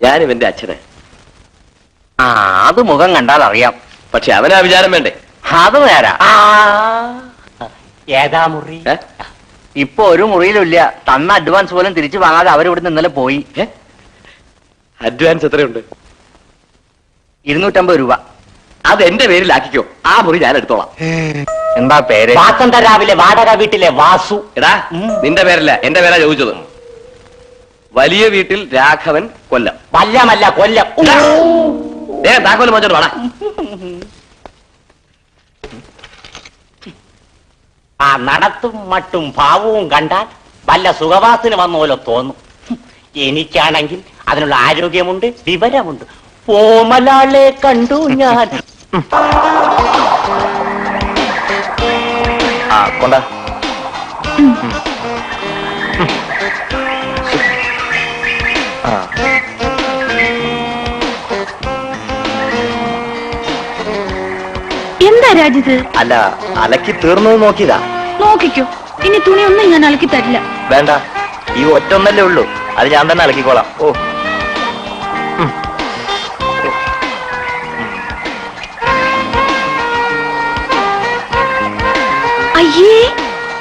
ഞാനും എന്റെ അച്ഛനെ. ആ അത് മുഖം കണ്ടാൽ അറിയാം. പക്ഷെ അവനാ വിചാരം വേണ്ടേ? അത് നേരാ. ഏതാ മുറി? ഇപ്പൊ ഒരു മുറിയിലുമില്ല. തന്ന അഡ്വാൻസ് പോലും തിരിച്ചു വാങ്ങാതെ അവരിവിടുന്ന് ഇന്നലെ പോയി. അഡ്വാൻസ് എത്രയുണ്ട്? 250 രൂപ. അത് എന്റെ പേരിലാക്കിക്കോ. ആ മുറി ഞാൻ എടുത്തോളാം. എന്താ പേര്? വാസന്ത രാവിലെ വാടക വീട്ടിലെ വാസു. എടാ, നിന്റെ പേരല്ല, എന്റെ പേരാ ചോദിച്ചത്. വലിയ വീട്ടിൽ രാഘവൻ, കൊല്ലം. വല്ലമല്ല, കൊല്ലം. താക്കോല് മോച്ചോട്ട് വാടാ. ആ നടത്തും മട്ടും ഭാവവും കണ്ടാൽ വല്ല സുഖവാസിന് വന്ന പോലെ തോന്നും. എനിക്കാണെങ്കിൽ അതിനുള്ള ആരോഗ്യമുണ്ട്, വിവരമുണ്ട്. ഓമലാളെ കണ്ടു ഞാൻ. കൊണ്ടാ. എന്താ രാജിത്? അല്ല, അലക്കി തീർന്നത് നോക്കിയതാ. നോക്കിക്കോ, ഇനി തുണിയൊന്നും ഞാൻ അലക്കി തരില്ല. വേണ്ട, ഈ ഒറ്റൊന്നല്ലേ ഉള്ളൂ, അത് ഞാൻ തന്നെ അലക്കിക്കോളാം. ഓ, അയ്യേ,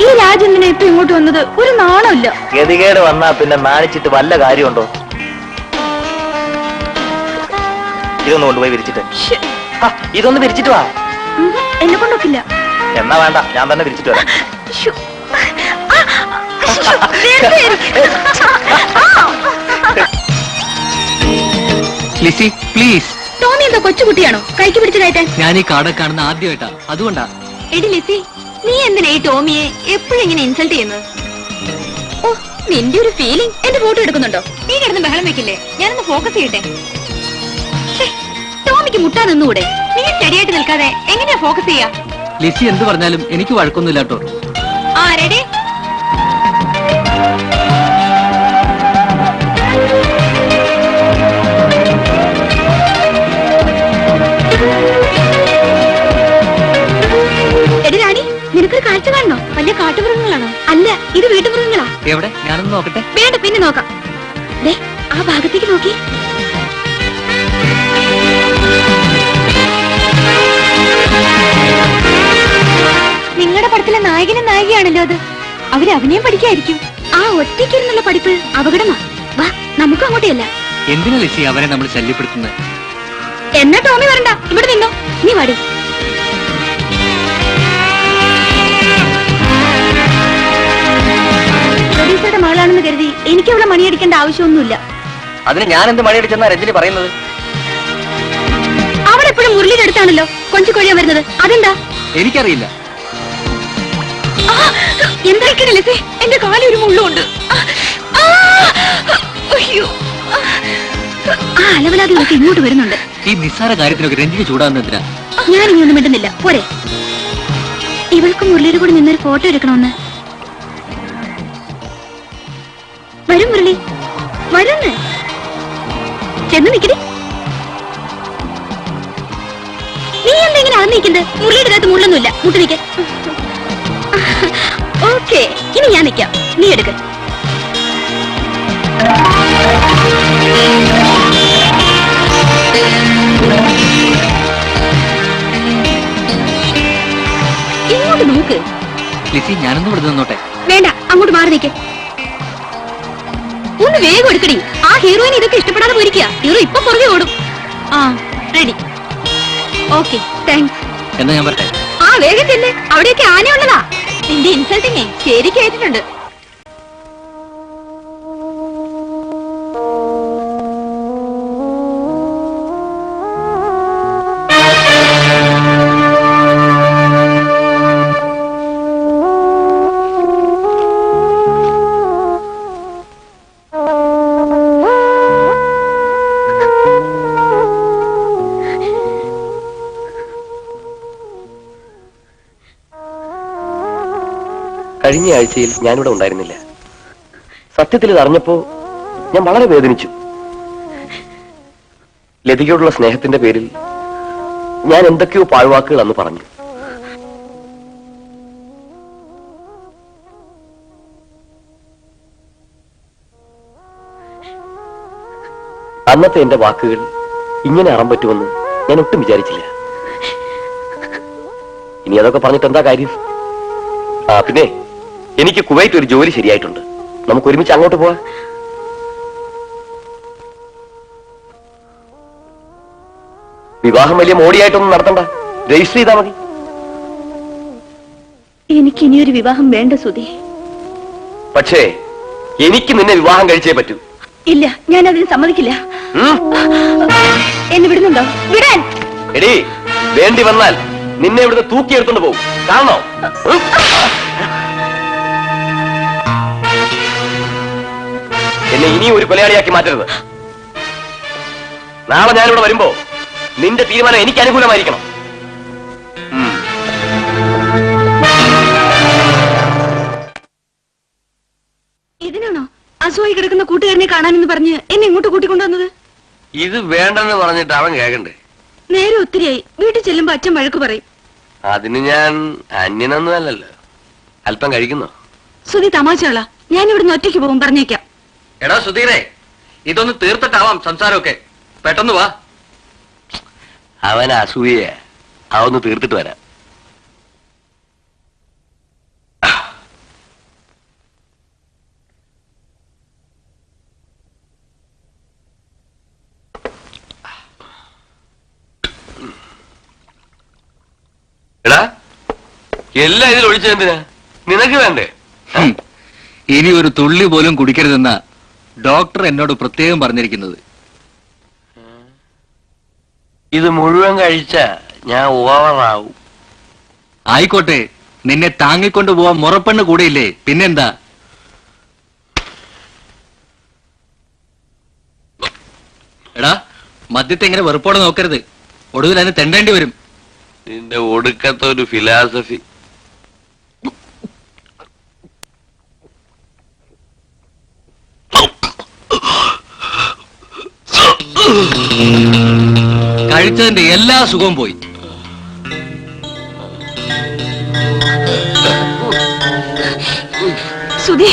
ഈ രാജ് എന്തിനാ ഇപ്പൊ ഇങ്ങോട്ട് വന്നത്? ഒരു നാണമില്ല. ഗതികേട് വന്നാ പിന്നെ നാണിച്ചിട്ട് വല്ല കാര്യമുണ്ടോ? ഇതൊന്ന് കൊണ്ടുപോയി വിരിച്ചിട്ട്. ഇതൊന്ന് വിരിച്ചിട്ട് വാ. എന്നെ കൊണ്ടൊക്കില്ല. എന്നാ വേണ്ട, ഞാൻ തന്നെ വിരിച്ചിട്ട് വരാം. ലിസി പ്ലീസ്. ടോമി എന്താ കൊച്ചുകുട്ടിയാണോ കൈക്ക് പിടിച്ച് കയറ്റാൻ? ഞാൻ ഈ കാർഡ് കാണുന്ന ആദ്യമായിട്ടാ, അതുകൊണ്ടാ. എടി ലിസി, നീ എന്തിനാ ഈ ടോമിയെ എപ്പോഴും ഇങ്ങനെ ഇൻസൾട്ട് ചെയ്യുന്നത്? ഓ, നിന്റെ ഒരു ഫീലിംഗ്. എന്റെ ഫോട്ടോ എടുക്കുന്നുണ്ടോ? നീ കിടന്ന് ബഹളം വെക്കില്ലേ? ഞാനൊന്ന് ഫോക്കസ് ചെയ്യട്ടെ. ടോമിക്ക് മുട്ടാ നിന്നുകൂടെ? നീ സ്റ്റഡിയായിട്ട് നിൽക്കാതെ എങ്ങനെയാ ഫോക്കസ് ചെയ്യാ? ലിസി എന്ത് പറഞ്ഞാലും എനിക്ക് വഴക്കൊന്നുമില്ല കേട്ടോ. ആ റെഡി. എടി രാണി, നിനക്കൊരു കാഴ്ച കാണണോ? വലിയ കാട്ടുമൃഗങ്ങളാണോ? അല്ല, ഇത് വീട്ടുമൃഗങ്ങളാ. എവിടെ? ഞാനൊന്ന് നോക്കട്ടെ. വേണ്ട, പിന്നെ നോക്കാം. ദേ, ആ ഭാഗത്തേക്ക് നോക്കി. നിങ്ങളുടെ പടത്തിലെ നായകനും നായികയാണല്ലോ അത്. അവര് അഭിനയം പഠിക്കായിരിക്കും. ആ ഒറ്റയ്ക്കിരുന്നുള്ള പഠിപ്പ് അപകടമാ. വാ, നമുക്കും അങ്ങോട്ടേയല്ല. എന്തിനാ ലിസി അവരെ നമ്മൾ ശല്യപ്പെടുത്തുന്നത്? എന്നാ ടോമി വരണ്ട, ഇവിടെ നിന്നോ. നീ വാടി. പ്രൊഡ്യൂസറുടെ മകളാണെന്ന് കരുതി എനിക്ക് അവളെ മണിയടിക്കേണ്ട ആവശ്യമൊന്നുമില്ല. അതിന് ഞാൻ എന്ത് മണിയടിച്ചെന്നാ രഞ്ജനി പറയുന്നത്? അവളെപ്പോഴും മുരളിയുടെ അടുത്താണല്ലോ കൊഞ്ചു കൊഴിയാൻ വരുന്നത്. അതെന്താ? എനിക്കറിയില്ല. എന്തായിക്കണേ ലിസി, എന്റെ കാലിൽ ഒരു മുള്ളുണ്ട്. അയ്യോ, ആ അലവലാദികളൊക്കെ ഇങ്ങോട്ട് വരുന്നുണ്ട്. ഈ നിസ്സാര കാര്യത്തിനൊക്കെ രഞ്ജിക്ക് ചൂടാവുന്നതിനാ. ഞാനിങ്ങൊന്നും മിണ്ടുന്നില്ല. പോരെ, ഇവൾക്കും മുരളിയുടെ കൂടി നിന്നൊരു ഫോട്ടോ എടുക്കണമെന്ന്. വരും മുരളി, വരുന്ന്. ചെന്ന് നിക്കടി. നീ എന്തെങ്കിലും അകന്നിരിക്കുന്നത്? മുരളിയുടെ അകത്ത് മുള്ളൊന്നുമില്ല. മുട്ട് നിൽക്ക. ഓക്കെ, ഇനി ഞാൻ നിൽക്കാം. നീ എടുക്ക. ഇങ്ങോട്ട് നോക്ക്. ലിസി, ഞാനൊന്നും ഇവിടെ നിന്നോട്ടെ. വേണ്ട, അങ്ങോട്ട് മാറി നിൽക്കേ. ഒന്ന് വേഗം എടുക്കടി. ആ ഹീറോയിന് ഇതൊക്കെ ഇഷ്ടപ്പെടാതെ പോയിരിക്കുക. ഹീറോ ഇപ്പൊ പുറകെ ഓടും. ആ, റെഡി. Okay, thanks. എന്നാ ഞാൻ പറട്ടെ. ആ, വേഗം ചെല്ലേ. അവിടെയൊക്കെ ആനയുള്ളതാ. നിന്റെ ഇൻസൾട്ടിങ്ങേ ശരി കേട്ടിട്ടുണ്ട്. കഴിഞ്ഞ ആഴ്ചയിൽ ഞാനിവിടെ ഉണ്ടായിരുന്നില്ല. സത്യത്തിൽ ഇത് അറിഞ്ഞപ്പോ ഞാൻ വളരെ വേദനിച്ചു. ലതികയോടുള്ള സ്നേഹത്തിന്റെ പേരിൽ ഞാൻ എന്തൊക്കെയോ പാഴ്വാക്കുകൾ അന്ന് പറഞ്ഞു. അന്നത്തെ എന്റെ വാക്കുകൾ ഇങ്ങനെ അറം പറ്റുമെന്ന് ഞാൻ ഒട്ടും വിചാരിച്ചില്ല. ഇനി അതൊക്കെ പറഞ്ഞിട്ട് എന്താ കാര്യം? ആ, പിന്നെ എനിക്ക് കുവൈറ്റ് ഒരു ജോലി ശരിയായിട്ടുണ്ട്. നമുക്ക് ഒരുമിച്ച് അങ്ങോട്ട് പോവാ. വിവാഹം വലിയ മോടിയായിട്ടൊന്നും നടത്തണ്ട, രജിസ്റ്റർ ചെയ്താൽ മതി. എനിക്ക് ഇനിയൊരു വിവാഹം വേണ്ട സുധി. പക്ഷേ എനിക്ക് നിന്നെ വിവാഹം കഴിച്ചേ പറ്റൂ. ഇല്ല, ഞാൻ അതിന് സമ്മതിക്കില്ല. എന്നെ വിടുന്നുണ്ടോ? വിടാൻ. എടീ, വേണ്ടി വന്നാൽ നിന്നെ ഇവിടുന്ന് തൂക്കിയെടുത്തോണ്ട് പോകും. കാണണോ? എന്നെ ഇനിയും ഒരു കൊലയാളിയാക്കി മാറ്റരുത്. നാളെ ഞാനിവിടെ വരുമ്പോ നിന്റെ തീരുമാനം എനിക്ക് അനുകൂലമായിരിക്കണം. ഇതിനാണോ അസുഖമായി കിടക്കുന്ന കൂട്ടുകാരനെ കാണാനെന്ന് പറഞ്ഞ് എന്നെ ഇങ്ങോട്ട് കൂട്ടിക്കൊണ്ടുവന്നത്? ഇത് വേണ്ടെന്ന് പറഞ്ഞിട്ട് അവൻ കേൾക്കണ്ടേ? നേരെ ഒത്തിരിയായി. വീട്ടിൽ ചെല്ലുമ്പോ അച്ഛൻ വഴക്ക് പറയും. അതിന് ഞാൻ അന്യനൊന്നും അല്ലല്ലോ. അല്പം കഴിക്കുന്നോ? സുധി തമാശകളാ. ഞാൻ ഇവിടുന്ന് ഒറ്റയ്ക്ക് പോകും, പറഞ്ഞേക്കാം. എടാ സുധീരെ, ഇതൊന്ന് തീർത്തിട്ടാവാം സംസാരമൊക്കെ. പെട്ടെന്ന് വാ. അവൻ അസൂയ. അതൊന്ന് തീർത്തിട്ട് വരാം. എടാ, എല്ലാം ഇതിൽ ഒഴിച്ചെന്തിനാ? നിനക്ക് വേണ്ടേ? ഇനി ഒരു തുള്ളി പോലും കുടിക്കരുതെന്ന ഡോക്ടർ എന്നോട് പ്രത്യേകം പറഞ്ഞിരിക്കുന്നത്. ഇത് മുഴുവൻ കഴിച്ച ഞാൻ ഓവറാവും. ആയിക്കോട്ടെ, നിന്നെ താങ്ങിക്കൊണ്ടു പോവാൻ മുറപ്പെണ്ണ് കൂടെയില്ലേ, പിന്നെന്താ? എടാ, മദ്യത്തെ ഇങ്ങനെ വെറുപ്പോടെ നോക്കരുത്. ഒടുവിൽ അതിന് തെണ്ടേണ്ടി വരും. നിന്റെ ഒടുക്കത്തെ ഒരു ഫിലോസഫി. കഴിച്ചതിന്റെ എല്ലാ സുഖവും പോയി. സുധി,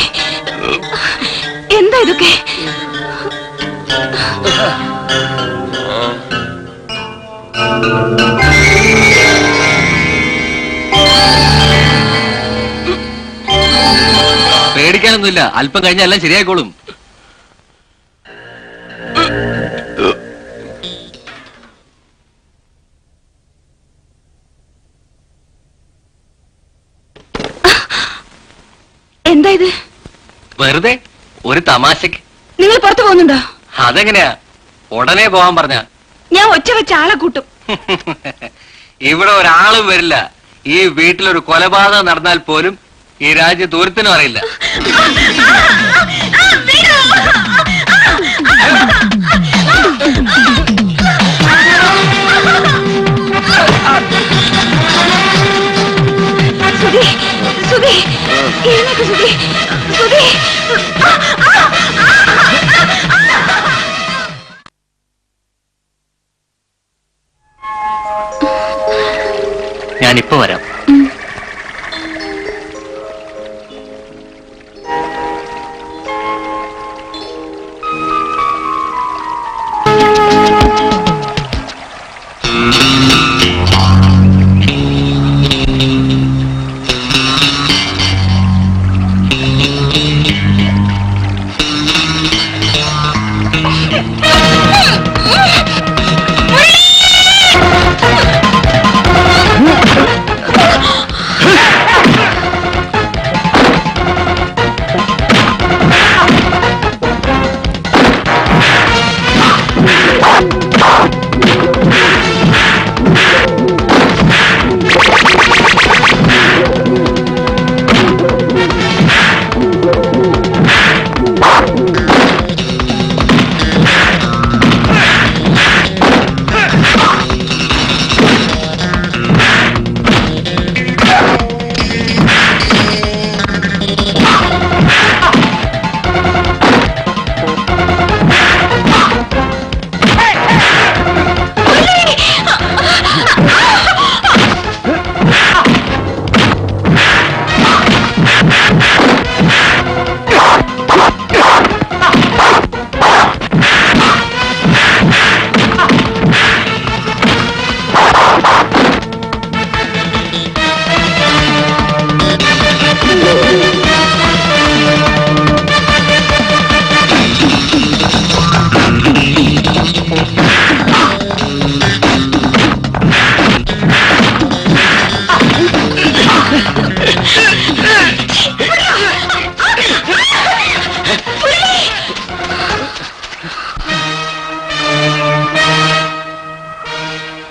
എന്താ ഇതൊക്കെ? പേടിക്കാനൊന്നുമില്ല, അല്പം കഴിഞ്ഞാൽ എല്ലാം ശരിയായിക്കോളും. എന്താ ഇത്? വെറുതെ ഒരു തമാശക്ക്. നിങ്ങൾ പുറത്തു പോകുന്നുണ്ടോ? അതെങ്ങനെയാ? ഉടനെ പോവാൻ പറഞ്ഞ ഞാൻ ഒറ്റ വെച്ച ആളെ കൂട്ടും. ഇവിടെ ഒരാളും വരില്ല. ഈ വീട്ടിലൊരു കൊലപാതകം നടന്നാൽ പോലും ഈ രാജ്യത്ത് ഒരുത്തിനും അറിയില്ല. സുധി, സുധി, എഴുന്നേക്ക് സുധി, സുധി. ഞാനിപ്പോ വരാം.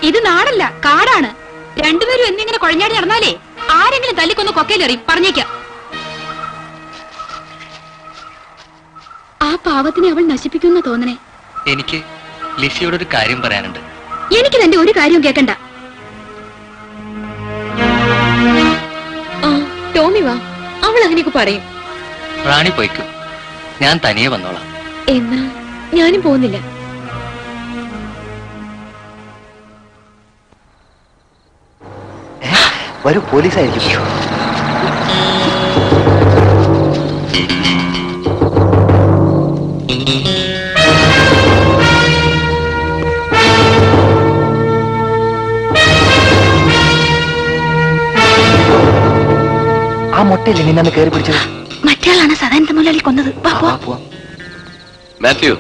ഇത് നാടല്ല, കാടാണ്. രണ്ടുപേരും എന്നിങ്ങനെ കുഴഞ്ഞാടി നടന്നാലേ ആരെങ്കിലും തല്ലിക്കൊന്ന് കൊക്കയിലെറിയും, പറഞ്ഞേക്കാം. ആ പാവത്തിനെ അവൾ നശിപ്പിക്കുന്ന തോന്നണേ. എനിക്ക് ലിസിയോട് ഒരു കാര്യം പറയാനുണ്ട്. എനിക്ക് തന്റെ ഒരു കാര്യവും കേക്കണ്ട. ടോമി വാ, അവൾ അങ്ങനെയൊക്കെ പറയും. റാണി പോയിക്കും, ഞാൻ തനിയെ വന്നോളാം. എന്നാ ഞാനും പോകുന്നില്ല. വരൂ, പോലീസായിരിക്കും. ആ മുട്ടയില്ലേ നിന്നെ കയറി പിടിച്ചത്? മറ്റയാളാണ് സദാനന്ദ മുതലാളി കൊന്നത്. മാത്യു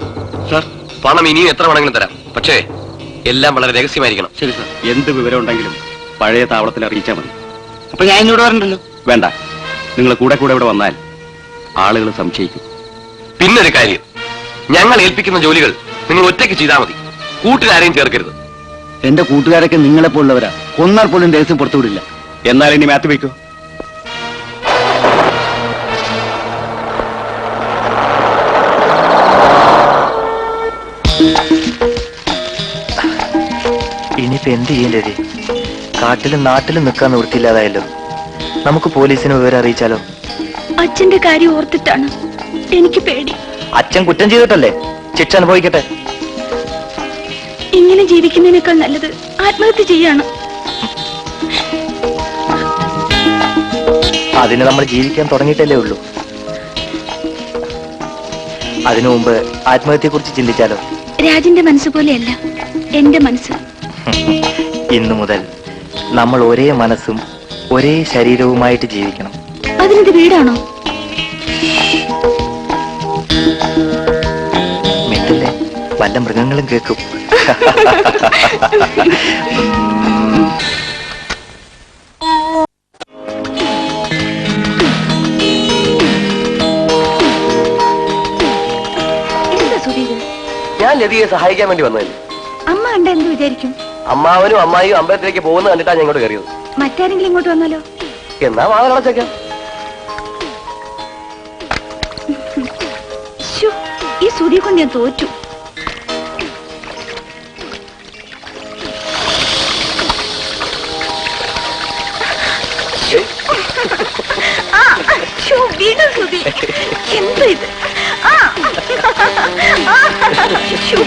സർ, പണം ഇനിയും എത്ര വേണമെങ്കിലും തരാം, പക്ഷേ എല്ലാം വളരെ രഹസ്യമായിരിക്കണം. ശരി സാർ. എന്ത് വിവരം ഉണ്ടെങ്കിലും പഴയ താവളത്തിൽ അറിയിച്ചാൽ മതി. അപ്പൊ ഞാൻ ഇങ്ങോട്ട് വരണ്ടല്ലോ? വേണ്ട, നിങ്ങൾ കൂടെ കൂടെ ഇവിടെ വന്നാൽ ആളുകൾ സംശയിക്കും. പിന്നൊരു കാര്യം, ഞങ്ങൾ ഏൽപ്പിക്കുന്ന ജോലികൾ നിങ്ങൾ ഒറ്റയ്ക്ക് ചെയ്താൽ മതി, കൂട്ടിലാരെയും ചേർക്കരുത്. എന്റെ കൂട്ടുകാരൊക്കെ നിങ്ങളെപ്പോലുള്ളവരാ. കൊന്നാൽ പോലും രഹസ്യം പുറത്തുവിടില്ല. എന്നാൽ ഇനി മാറ്റി വയ്ക്കൂ. ഇനിയിപ്പോ എന്ത് ചെയ്യും രവി? കാട്ടിലും നാട്ടിലും നിൽക്കാൻ നിവൃത്തിയില്ലാതായല്ലോ. നമുക്ക് പോലീസിനെ വിവരം അറിയിച്ചാലോ? അച്ഛന്റെ കാര്യം ഓർത്തിട്ടാണ് എനിക്ക് പേടി. അച്ഛൻ കുറ്റം ചെയ്തിട്ടല്ലേ, ശിക്ഷ അനുഭവിക്കട്ടെ. ഇങ്ങനെ ജീവിക്കുന്നതിനേക്കാൾ നല്ലത് ആത്മഹത്യ ചെയ്യാണ്. അതിന് നമ്മൾ ജീവിക്കാൻ തുടങ്ങിയിട്ടല്ലേ ഉള്ളൂ. അതിനു മുമ്പ് ആത്മഹത്യയെ കുറിച്ച് ചിന്തിച്ചാലോ? രാജന്റെ മനസ്സ് പോലെയല്ല എന്റെ മനസ്സ്. ഇന്നു മുതൽ നമ്മൾ ഒരേ മനസ്സും ഒരേ ശരീരവുമായിട്ട് ജീവിക്കണം. അതിനത് വീടാണോ? മിണ്ടല്ലേ, വല്ല മൃഗങ്ങളും കേൾക്കും. ഞാൻ ലതിയെ സഹായിക്കാൻ വേണ്ടി വന്നതല്ലേ. അമ്മ കണ്ട എന്ത് വിചാരിക്കും? അമ്മാവനും അമ്മായിയും അമ്പലത്തിലേക്ക് പോകുന്ന കണ്ടിട്ടാണ് ഞാൻ ഇങ്ങോട്ട് കയറിയത്. മറ്റാരെങ്കിലും ഇങ്ങോട്ട് വന്നാലോ? എന്നാ വാങ്ങലടച്ചേക്കാം. ഈ സൂര്യ കൊണ്ട് ഞാൻ തോറ്റു. ഇത് ശ്ശോ.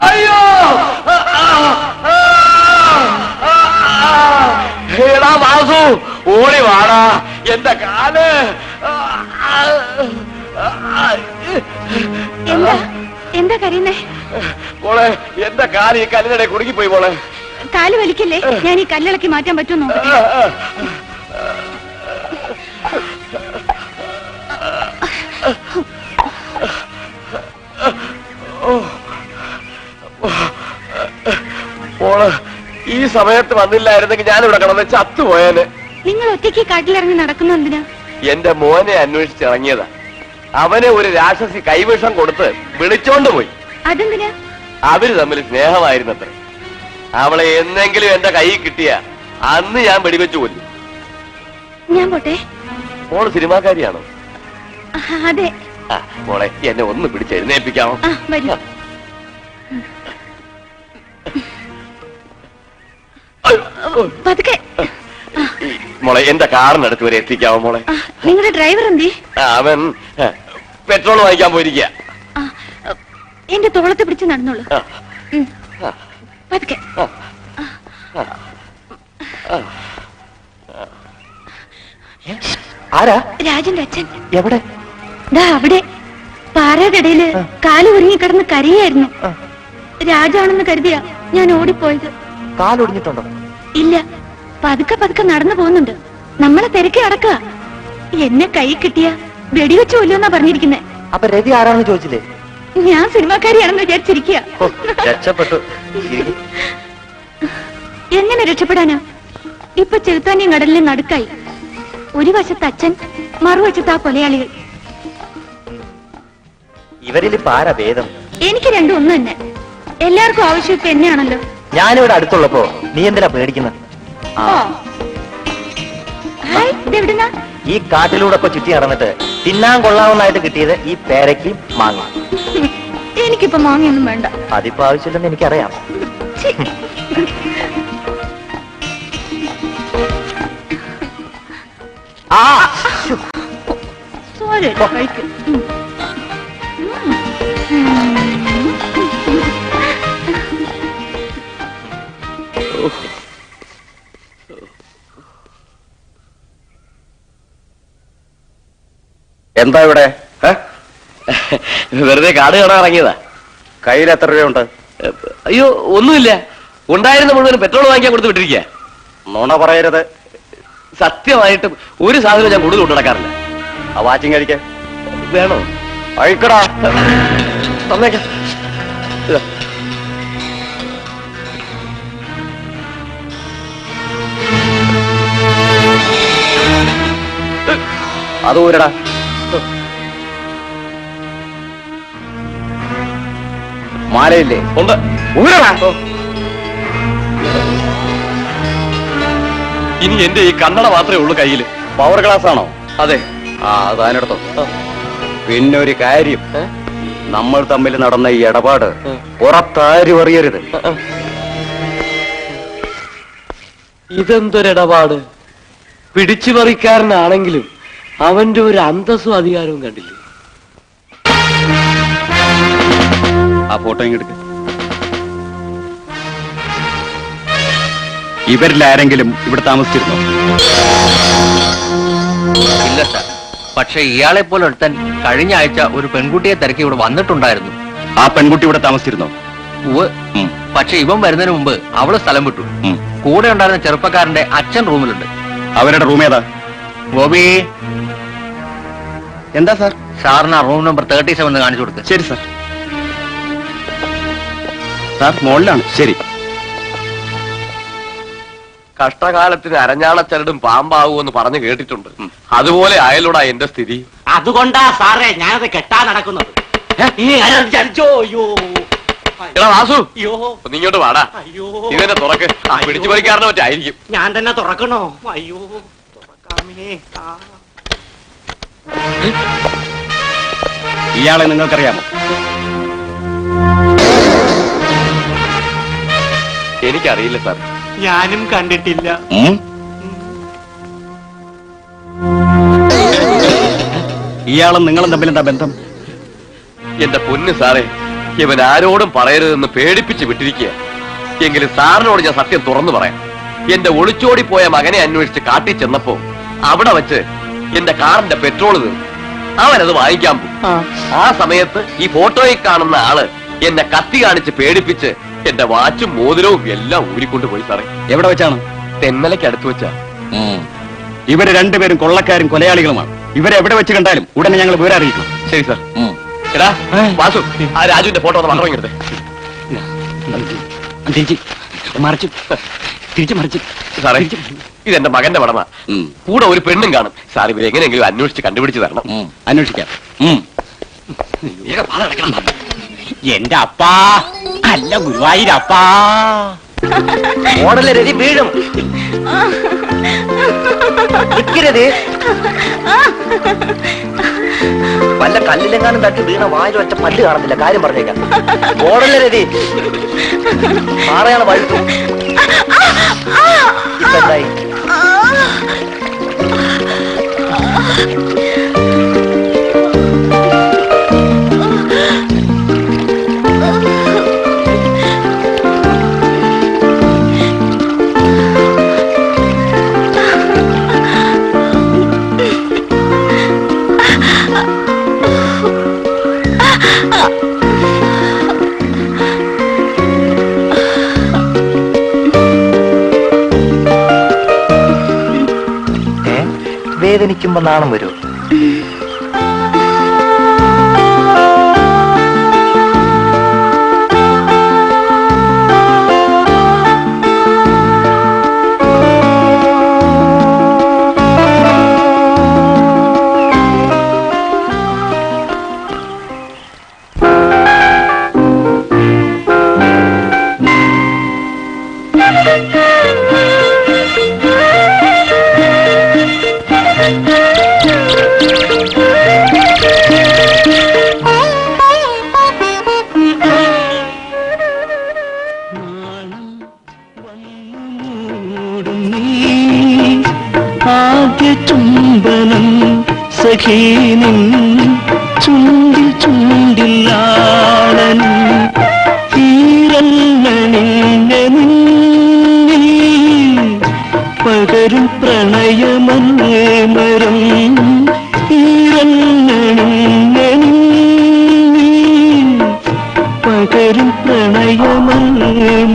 അയ്യോ ഏടാ വാസു ഓടി വാടാ എന്റെ കാല് എന്താ എന്താ കരയുന്നേ? മോളെ എന്റെ കാല് ഈ കല്ലിനിടെ കുടുങ്ങിപ്പോയി മോളെ. കാല് വലിക്കല്ലേ, ഞാൻ ഈ കല്ലിളക്കി മാറ്റാൻ പറ്റുമോ നോക്കട്ടെ. മോള് ഈ സമയത്ത് വന്നില്ലായിരുന്നെങ്കിൽ ഞാനിവിടെ കിടന്ന് ചത്തുപോയേനെ. നിങ്ങൾ ഒറ്റയ്ക്ക് കാട്ടിലിറങ്ങി നടക്കുന്ന എന്തിനാ? എന്റെ മോനെ അന്വേഷിച്ചിറങ്ങിയതാ. അവനെ ഒരു രാക്ഷസി കൈവിഷം കൊടുത്ത് വിളിച്ചോണ്ട് പോയി. അതെന്തിനാ? അവര് തമ്മിൽ സ്നേഹമായിരുന്നത്രേ. അവളെ എന്നെങ്കിലും എന്റെ കൈയിൽ കിട്ടിയ അന്ന് ഞാൻ വെടിവെച്ചു കൊല്ലും. ഞാൻ പോട്ടെ. മോള് സിനിമാക്കാരിയാണോ? അതെ. മോളെ എന്നെ ഒന്ന് പിടിച്ച് എഴുന്നേൽപ്പിക്കാമോ? വരൂ. പതുക്കെ. മോളെ എന്റെ കാറിനടുത്ത് വരെ എത്തിക്കാമോ മോളെ? നിങ്ങളുടെ ഡ്രൈവർ എന്തി? അവൻ പെട്രോൾ വാങ്ങിക്കാൻ പോയിരിക്കുക. എന്റെ തോളത്ത് പിടിച്ച് നടന്നോളൂ. പതുക്കെ. ആരാ? രാജന്റെ അച്ഛൻ. എവിടെ? ദാ അവിടെ പാറയുടെ ഇടയില് കാല് ഒരുങ്ങിക്കിടന്ന് കരയായിരുന്നു. രാജാണെന്ന് കരുതിയാ ഞാൻ ഓടിപ്പോയത്. കാലൊടിഞ്ഞിട്ടുണ്ടോ? ഇല്ല, പതുക്കെ പതുക്കെ നടന്നു പോകുന്നുണ്ട്. നമ്മളെ തിരക്കി അടക്കുക. എന്നെ കൈ കിട്ടിയ വെടിവെച്ച് കൊല്ലുമെന്നാ പറഞ്ഞിരിക്കുന്നെ. അപ്പൊ രതി ആരാണെന്ന് ചോദിച്ചില്ലേ? ഞാൻ സിനിമാക്കാരിയാണെന്ന് വിചാരിച്ചിരിക്കുക. ഓ, രക്ഷപ്പെട്ടു. എങ്ങനെ രക്ഷപ്പെടാനാ? ഇപ്പൊ ചെറുത്താനിയും കടലിലെ നടുക്കായി. ഒരു വശത്ത് അച്ഛൻ, മറുവശത്ത് ആ കൊലയാളികൾ. ഇവരിൽ ഇപ്പൊ ആരാ ഭേദം? എനിക്ക് രണ്ടും ഒന്ന് തന്നെ. എല്ലാവർക്കും ആവശ്യം ഇപ്പൊ എന്നെയാണല്ലോ. ഞാനിവിടെ അടുത്തുള്ളപ്പോ നീ എന്തിനാ പേടിക്കുന്നത്? ഹായ്, ഇതെവിടുന്നാ? ഈ കാട്ടിലൂടെ ഒക്കെ ചുറ്റി നടന്നിട്ട് തിന്നാൻ കൊള്ളാവുന്നതായിട്ട് കിട്ടിയത് ഈ പേരയ്ക്കും മാങ്ങ. എനിക്കിപ്പോ മാങ്ങയൊന്നും വേണ്ട. അതിപ്പോ ആവശ്യമില്ലെന്ന് എനിക്കറിയാം. ഛി. ആ സോറി, കഴിക്കും. എന്താ ഇവിടെ? വെറുതെ കാട് കാണാൻ ഇറങ്ങിയതാ. കയ്യിൽ എത്ര രൂപയുണ്ട്? അയ്യോ, ഒന്നുമില്ല. ഉണ്ടായിരുന്ന മുഴുവൻ പെട്രോൾ വാങ്ങിക്കാൻ കൊടുത്ത് വിട്ടിരിക്കുക. നുണ പറയരുത്. സത്യമായിട്ടും ഒരു സാധനം ഞാൻ കൂടുതൽ കൊണ്ടു നടക്കാറില്ല. ആ വാച്ചിങ് കഴിക്ക. വേണോ? അഴിക്കടാ. തന്നേക്കാം. ഇതാ. അത് ഊരടാ. മാലയില്ലേ? ഉണ്ട്. ഊരടാ. ഇനി എന്റെ ഈ കണ്ണട മാത്രമേ ഉള്ളൂ കയ്യില്. പവർ ഗ്ലാസ് ആണോ? അതെ. ആ, അത് അതിനടുത്തോ. പിന്നെ ഒരു കാര്യം, നമ്മൾ തമ്മിൽ നടന്ന ഈ ഇടപാട് പുറത്താരും അറിയരുത്. ഇതെന്തൊരിടപാട്? പിടിച്ചുപറിക്കാരനാണെങ്കിലും അവന്റെ ഒരു അന്തസ്സും അധികാരവും കണ്ടില്ലേ? ആ ഫോട്ടോ ഇങ്ങെടുക്ക. ഇവരിലാരെങ്കിലും ഇവിടെ താമസിച്ചിരുന്നോ? ഇല്ല സാർ. പക്ഷെ ഇയാളെ പോലെ ഒരുത്തൻ കഴിഞ്ഞ ആഴ്ച ഒരു പെൺകുട്ടിയെ തിരക്കി ഇവിടെ വന്നിട്ടുണ്ടായിരുന്നു. ആ പെൺകുട്ടി ഇവിടെ താമസിച്ചിരുന്നോ? ഉവ്. പക്ഷെ ഇവൻ വരുന്നതിന് മുമ്പ് അവള് സ്ഥലം വിട്ടു. കൂടെ ഉണ്ടായിരുന്ന ചെറുപ്പക്കാരന്റെ അച്ഛൻ റൂമിലുണ്ട്. അവരുടെ റൂം ഏതാ? ഗോപി, എന്താ സാർ? സാറിന് ആ റൂം നമ്പർ 37 കാണിച്ചു കൊടുക്കുക. ശരി സാർ. സാർ മുകളിലാണ്. ശരി. കഷ്ടകാലത്തിന് അരഞ്ഞാണച്ചരടും പാമ്പാവുമെന്ന് പറഞ്ഞു കേട്ടിട്ടുണ്ട്. അതുപോലെ ആയാലൂടാ എന്റെ സ്ഥിതി. അതുകൊണ്ടാ സാറേ ഞാനത് കെട്ടാൻ നടക്കുന്നത്. എടാ വാസു, അയ്യോ, ഒന്ന് ഇങ്ങോട്ട് വാടാ. അയ്യോ, ഇവനെ തുറക്ക്. പിടിച്ചു പറിക്കാരനെ പറ്റായിരിക്കും. ഞാൻ തന്നെ തുറക്കണോ? അയ്യോ, തുറക്കാമേ. ഇയാളെ നിങ്ങൾക്കറിയാമോ? എനിക്കറിയില്ല സാർ. ഞാനും കണ്ടിട്ടില്ല. ഇയാളും നിങ്ങളും തമ്മിൽ എന്താ ബന്ധം? എന്റെ പൊന്ന് സാറേ, ഇവൻ ആരോടും പറയരുതെന്ന് പേടിപ്പിച്ച് വിട്ടിരിക്കുക. എങ്കിലും സാറിനോട് ഞാൻ സത്യം തുറന്നു പറയാം. എന്റെ ഒളിച്ചോടിപ്പോയ മകനെ അന്വേഷിച്ച് കാട്ടി ചെന്നപ്പോ അവിടെ വെച്ച് എന്റെ കാറിന്റെ പെട്രോൾ തീർന്നു. അവനത് വാങ്ങിക്കാൻ പോകും. ആ സമയത്ത് ഈ ഫോട്ടോയിൽ കാണുന്ന ആള് എന്നെ കത്തി കാണിച്ച് പേടിപ്പിച്ച് എന്റെ വാച്ചും മോതിരവും എല്ലാം ഊരിക്കൊണ്ടുപോയി സാറേ. എവിടെ വെച്ചാണ്? തെന്മലയ്ക്ക് അടുത്ത് വെച്ചാ. ഇവര് രണ്ടുപേരും കൊള്ളക്കാരും കൊലയാളികളുമാണ്. ഇവരെ എവിടെ വെച്ച് കണ്ടാലും ഉടനെ ഞങ്ങൾ വിവരം അറിയിക്കും. ശരി സാർ. എടാ വാസു, ആ രാജുവിന്റെ ഫോട്ടോ ഒന്ന് മാത്രം ഇങ്ങോട്ട്. തിരിച്ചു മറിച്ച്. സാറേ, ഇതെന്റെ മകന്റെ പടമാ. കൂടെ ഒരു പെണ്ണും കാണും. സാർ ഇവരെ എങ്ങനെയെങ്കിലും അന്വേഷിച്ച് കണ്ടുപിടിച്ച് തരണം. അന്വേഷിക്കാം. എന്റെ അപ്പാ, അല്ല ഗുരുവായൂരപ്പാ. ഓടല്ലേ രതി, വീഴും. നിൽക്കരുത്. വല്ല കല്ലിലെങ്ങാനും തട്ടി വീണ വായിൽ വെച്ച പല്ല് കാണത്തില്ല. കാര്യം പറഞ്ഞേക്കാം. ഓടല്ലേ രതി, പാറയാണ് വഴുത്തും. ഇപ്പൊ എന്തായി? വേദനിക്കുമ്പോ നാണം വരൂ. ചുംബനം സഖീനിൻ ചുണ്ടിൽ ചുണ്ടില്ലാളനും തീരല്ലണിഞ്ഞനിൽ പകരും പ്രണയമരം തീരല്ലണിഞ്ഞനിൽ പകരും പ്രണയമരം.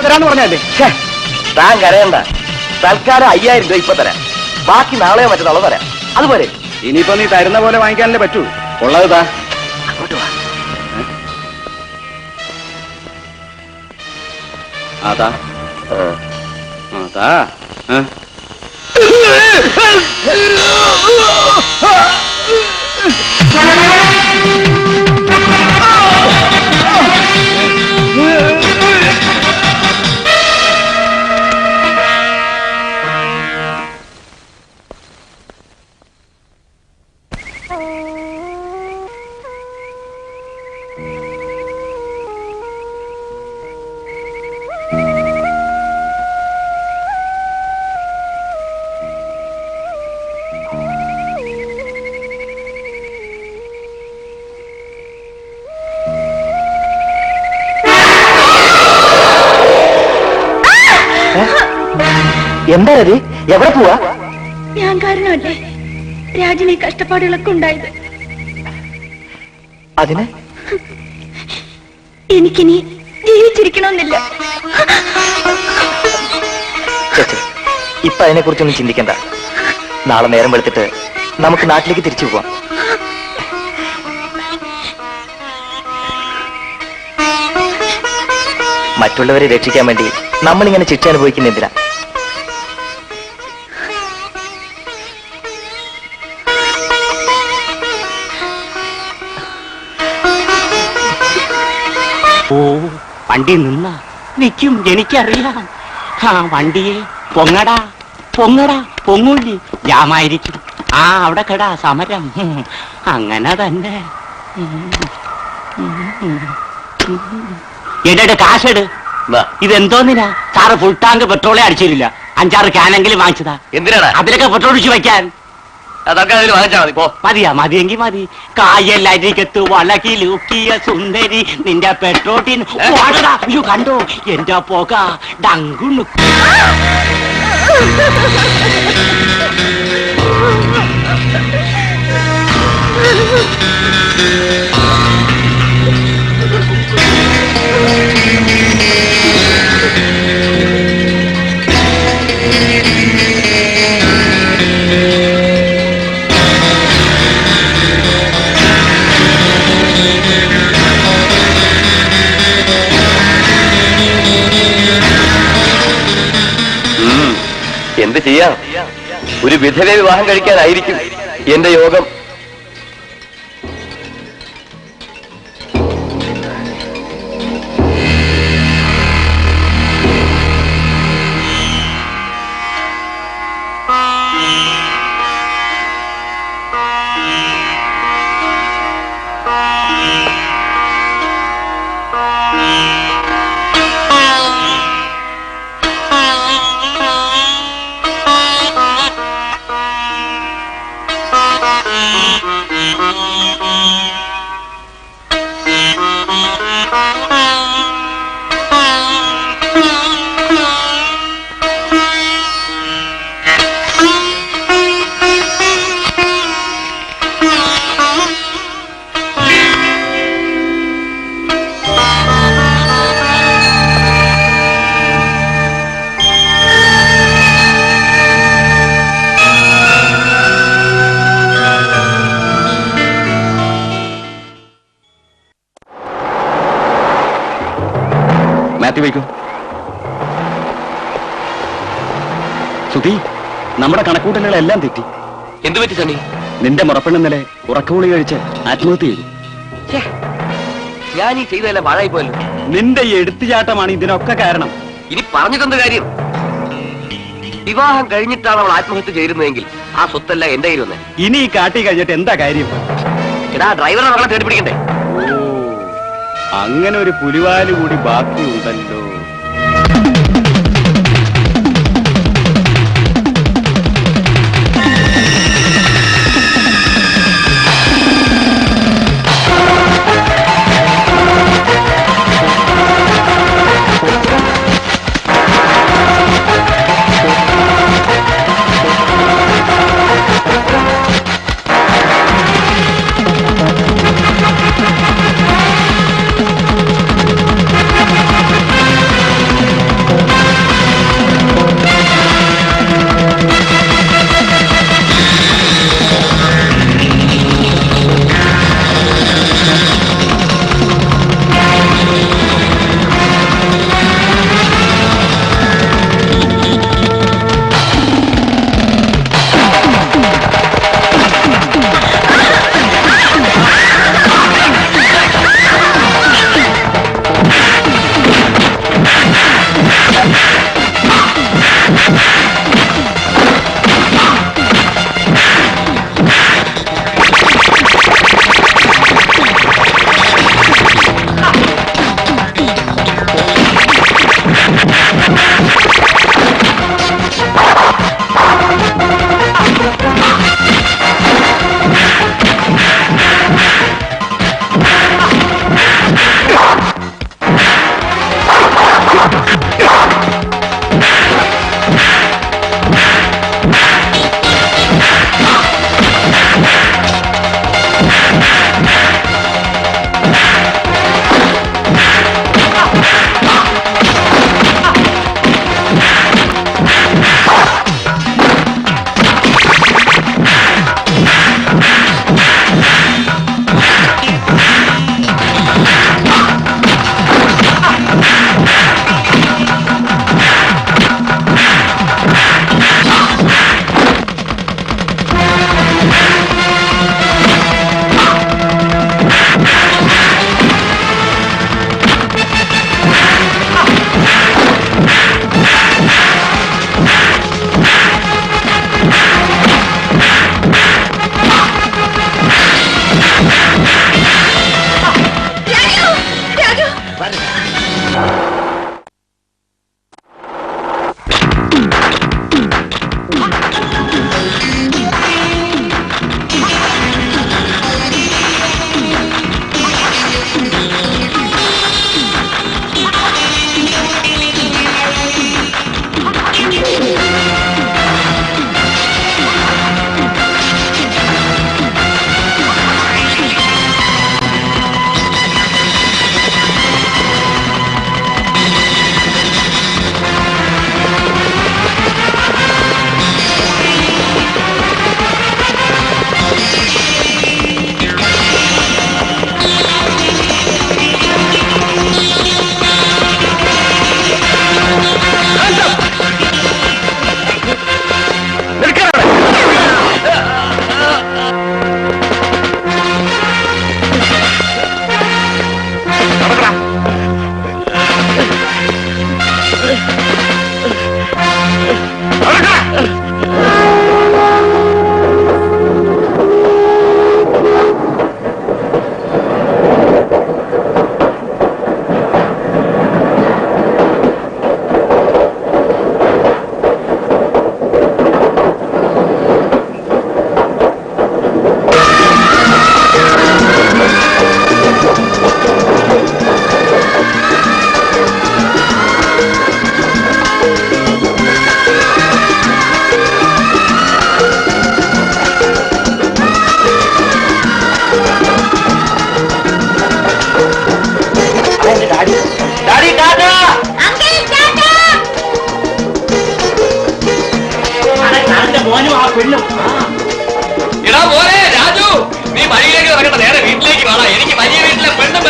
തരാന്ന് പറഞ്ഞല്ലേ? താൻ കരയണ്ട. തൽക്കാലം 5000 രൂപ ഇപ്പൊ തരാം. ബാക്കി നാളെയോ മറ്റന്നാളോ തരാം. അതുപോലെ ഇനിയിപ്പോ നീ തരുന്ന പോലെ വാങ്ങിക്കാനല്ലേ പറ്റൂ. ഉള്ളത് താ. അങ്ങോട്ട് വാ. അതാ അതാ എന്താ രതി? എവിടെ പോവാ? ഞാൻ കാരണമല്ലേ രാജിനെ കഷ്ടപ്പാടുകളൊക്കെ ഉണ്ടായത്. അതിന് എനിക്കിനി ജീവിച്ചിരിക്കണമെന്നില്ല. ചേച്ചി ഇപ്പൊ അതിനെ കുറിച്ചൊന്നും ചിന്തിക്കണ്ട. നാളെ നേരം വെളുത്തിട്ട് നമുക്ക് നാട്ടിലേക്ക് തിരിച്ചു പോവാം. മറ്റുള്ളവരെ രക്ഷിക്കാൻ വേണ്ടി നമ്മളിങ്ങനെ ശിക്ഷ അനുഭവിക്കുന്ന എന്തിനാ? ഓ വണ്ടി നിന്ന നിൽക്കും, എനിക്കറിയാം. ആ വണ്ടിയെ പൊങ്ങടാ പൊങ്ങടാ പൊങ്ങൂല്ലി ജാമായിരിക്കും. ആ അവിടെ കെടാ സമരം. അങ്ങനെ തന്നെ. എടെ കാശെട്. ഇതെന്തോന്നിനാ? സാറ് ഫുൾ ടാങ്ക് പെട്രോളേ അടിച്ചിട്ടില്ല. 5-6 ക്യാനെങ്കിലും വാങ്ങിച്ചതാ. എന്തിനാണ്? അതിലൊക്കെ പെട്രോൾ ഒഴിച്ച് വയ്ക്കാൻ. അതൊക്കെ അതിൽ വാങ്ങിച്ചാ മതി പോ. മതിയെങ്കി മതി. കായലരികത്ത് വളകിലൂക്കിയ സുന്ദരി നിന്റെ പെട്രോട്ടിൻ കണ്ടോ എന്റെ പോക ഡങ്കുണു. എന്ത് ചെയ്യാം, ഒരു വിധവയെ വിവാഹം കഴിക്കാനായിരിക്കും എന്റെ യോഗം. മാറ്റി വയ്ക്കൂ. സുധി, നമ്മുടെ കണക്കൂട്ടലുകളെല്ലാം തെറ്റി. എന്തു പറ്റി സണ്ണി? നിന്റെ മുറപ്പെണ്ണിന്നലെ ഉറക്കഗുളി കഴിച്ച് ആത്മഹത്യ ചെയ്തു. ഞാൻ ഈ ചെയ്തതല്ല പാഴായി പോയല്ലോ. നിന്റെ ഈ എടുത്തുചാട്ടമാണ് ഇതിനൊക്കെ കാരണം. ഇനി പറഞ്ഞിട്ടെന്ത് കാര്യം? വിവാഹം കഴിഞ്ഞിട്ടാണ് അവൾ ആത്മഹത്യ ചെയ്തിരുന്നതെങ്കിൽ ആ സ്വത്തല്ല എന്റെ കയ്യിൽ വന്നേ. ഇനി ഈ കാട്ടി കഴിഞ്ഞിട്ട് എന്താ കാര്യം? എടാ, ഡ്രൈവറെ മകളെ തേടി പിടിക്കണ്ടേ? അങ്ങനെ ഒരു പുലിവാല് കൂടി ബാക്കിയുണ്ടല്ലോ.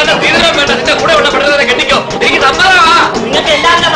വേണ്ട ശ്രീധരൻ വേണ്ട നിന്റെ കൂടെ ഉള്ള പെണ്ണുങ്ങളെ കെട്ടിക്കോ എനിക്ക് സമ്മതമാ നിങ്ങൾക്ക് എല്ലാവരുടെ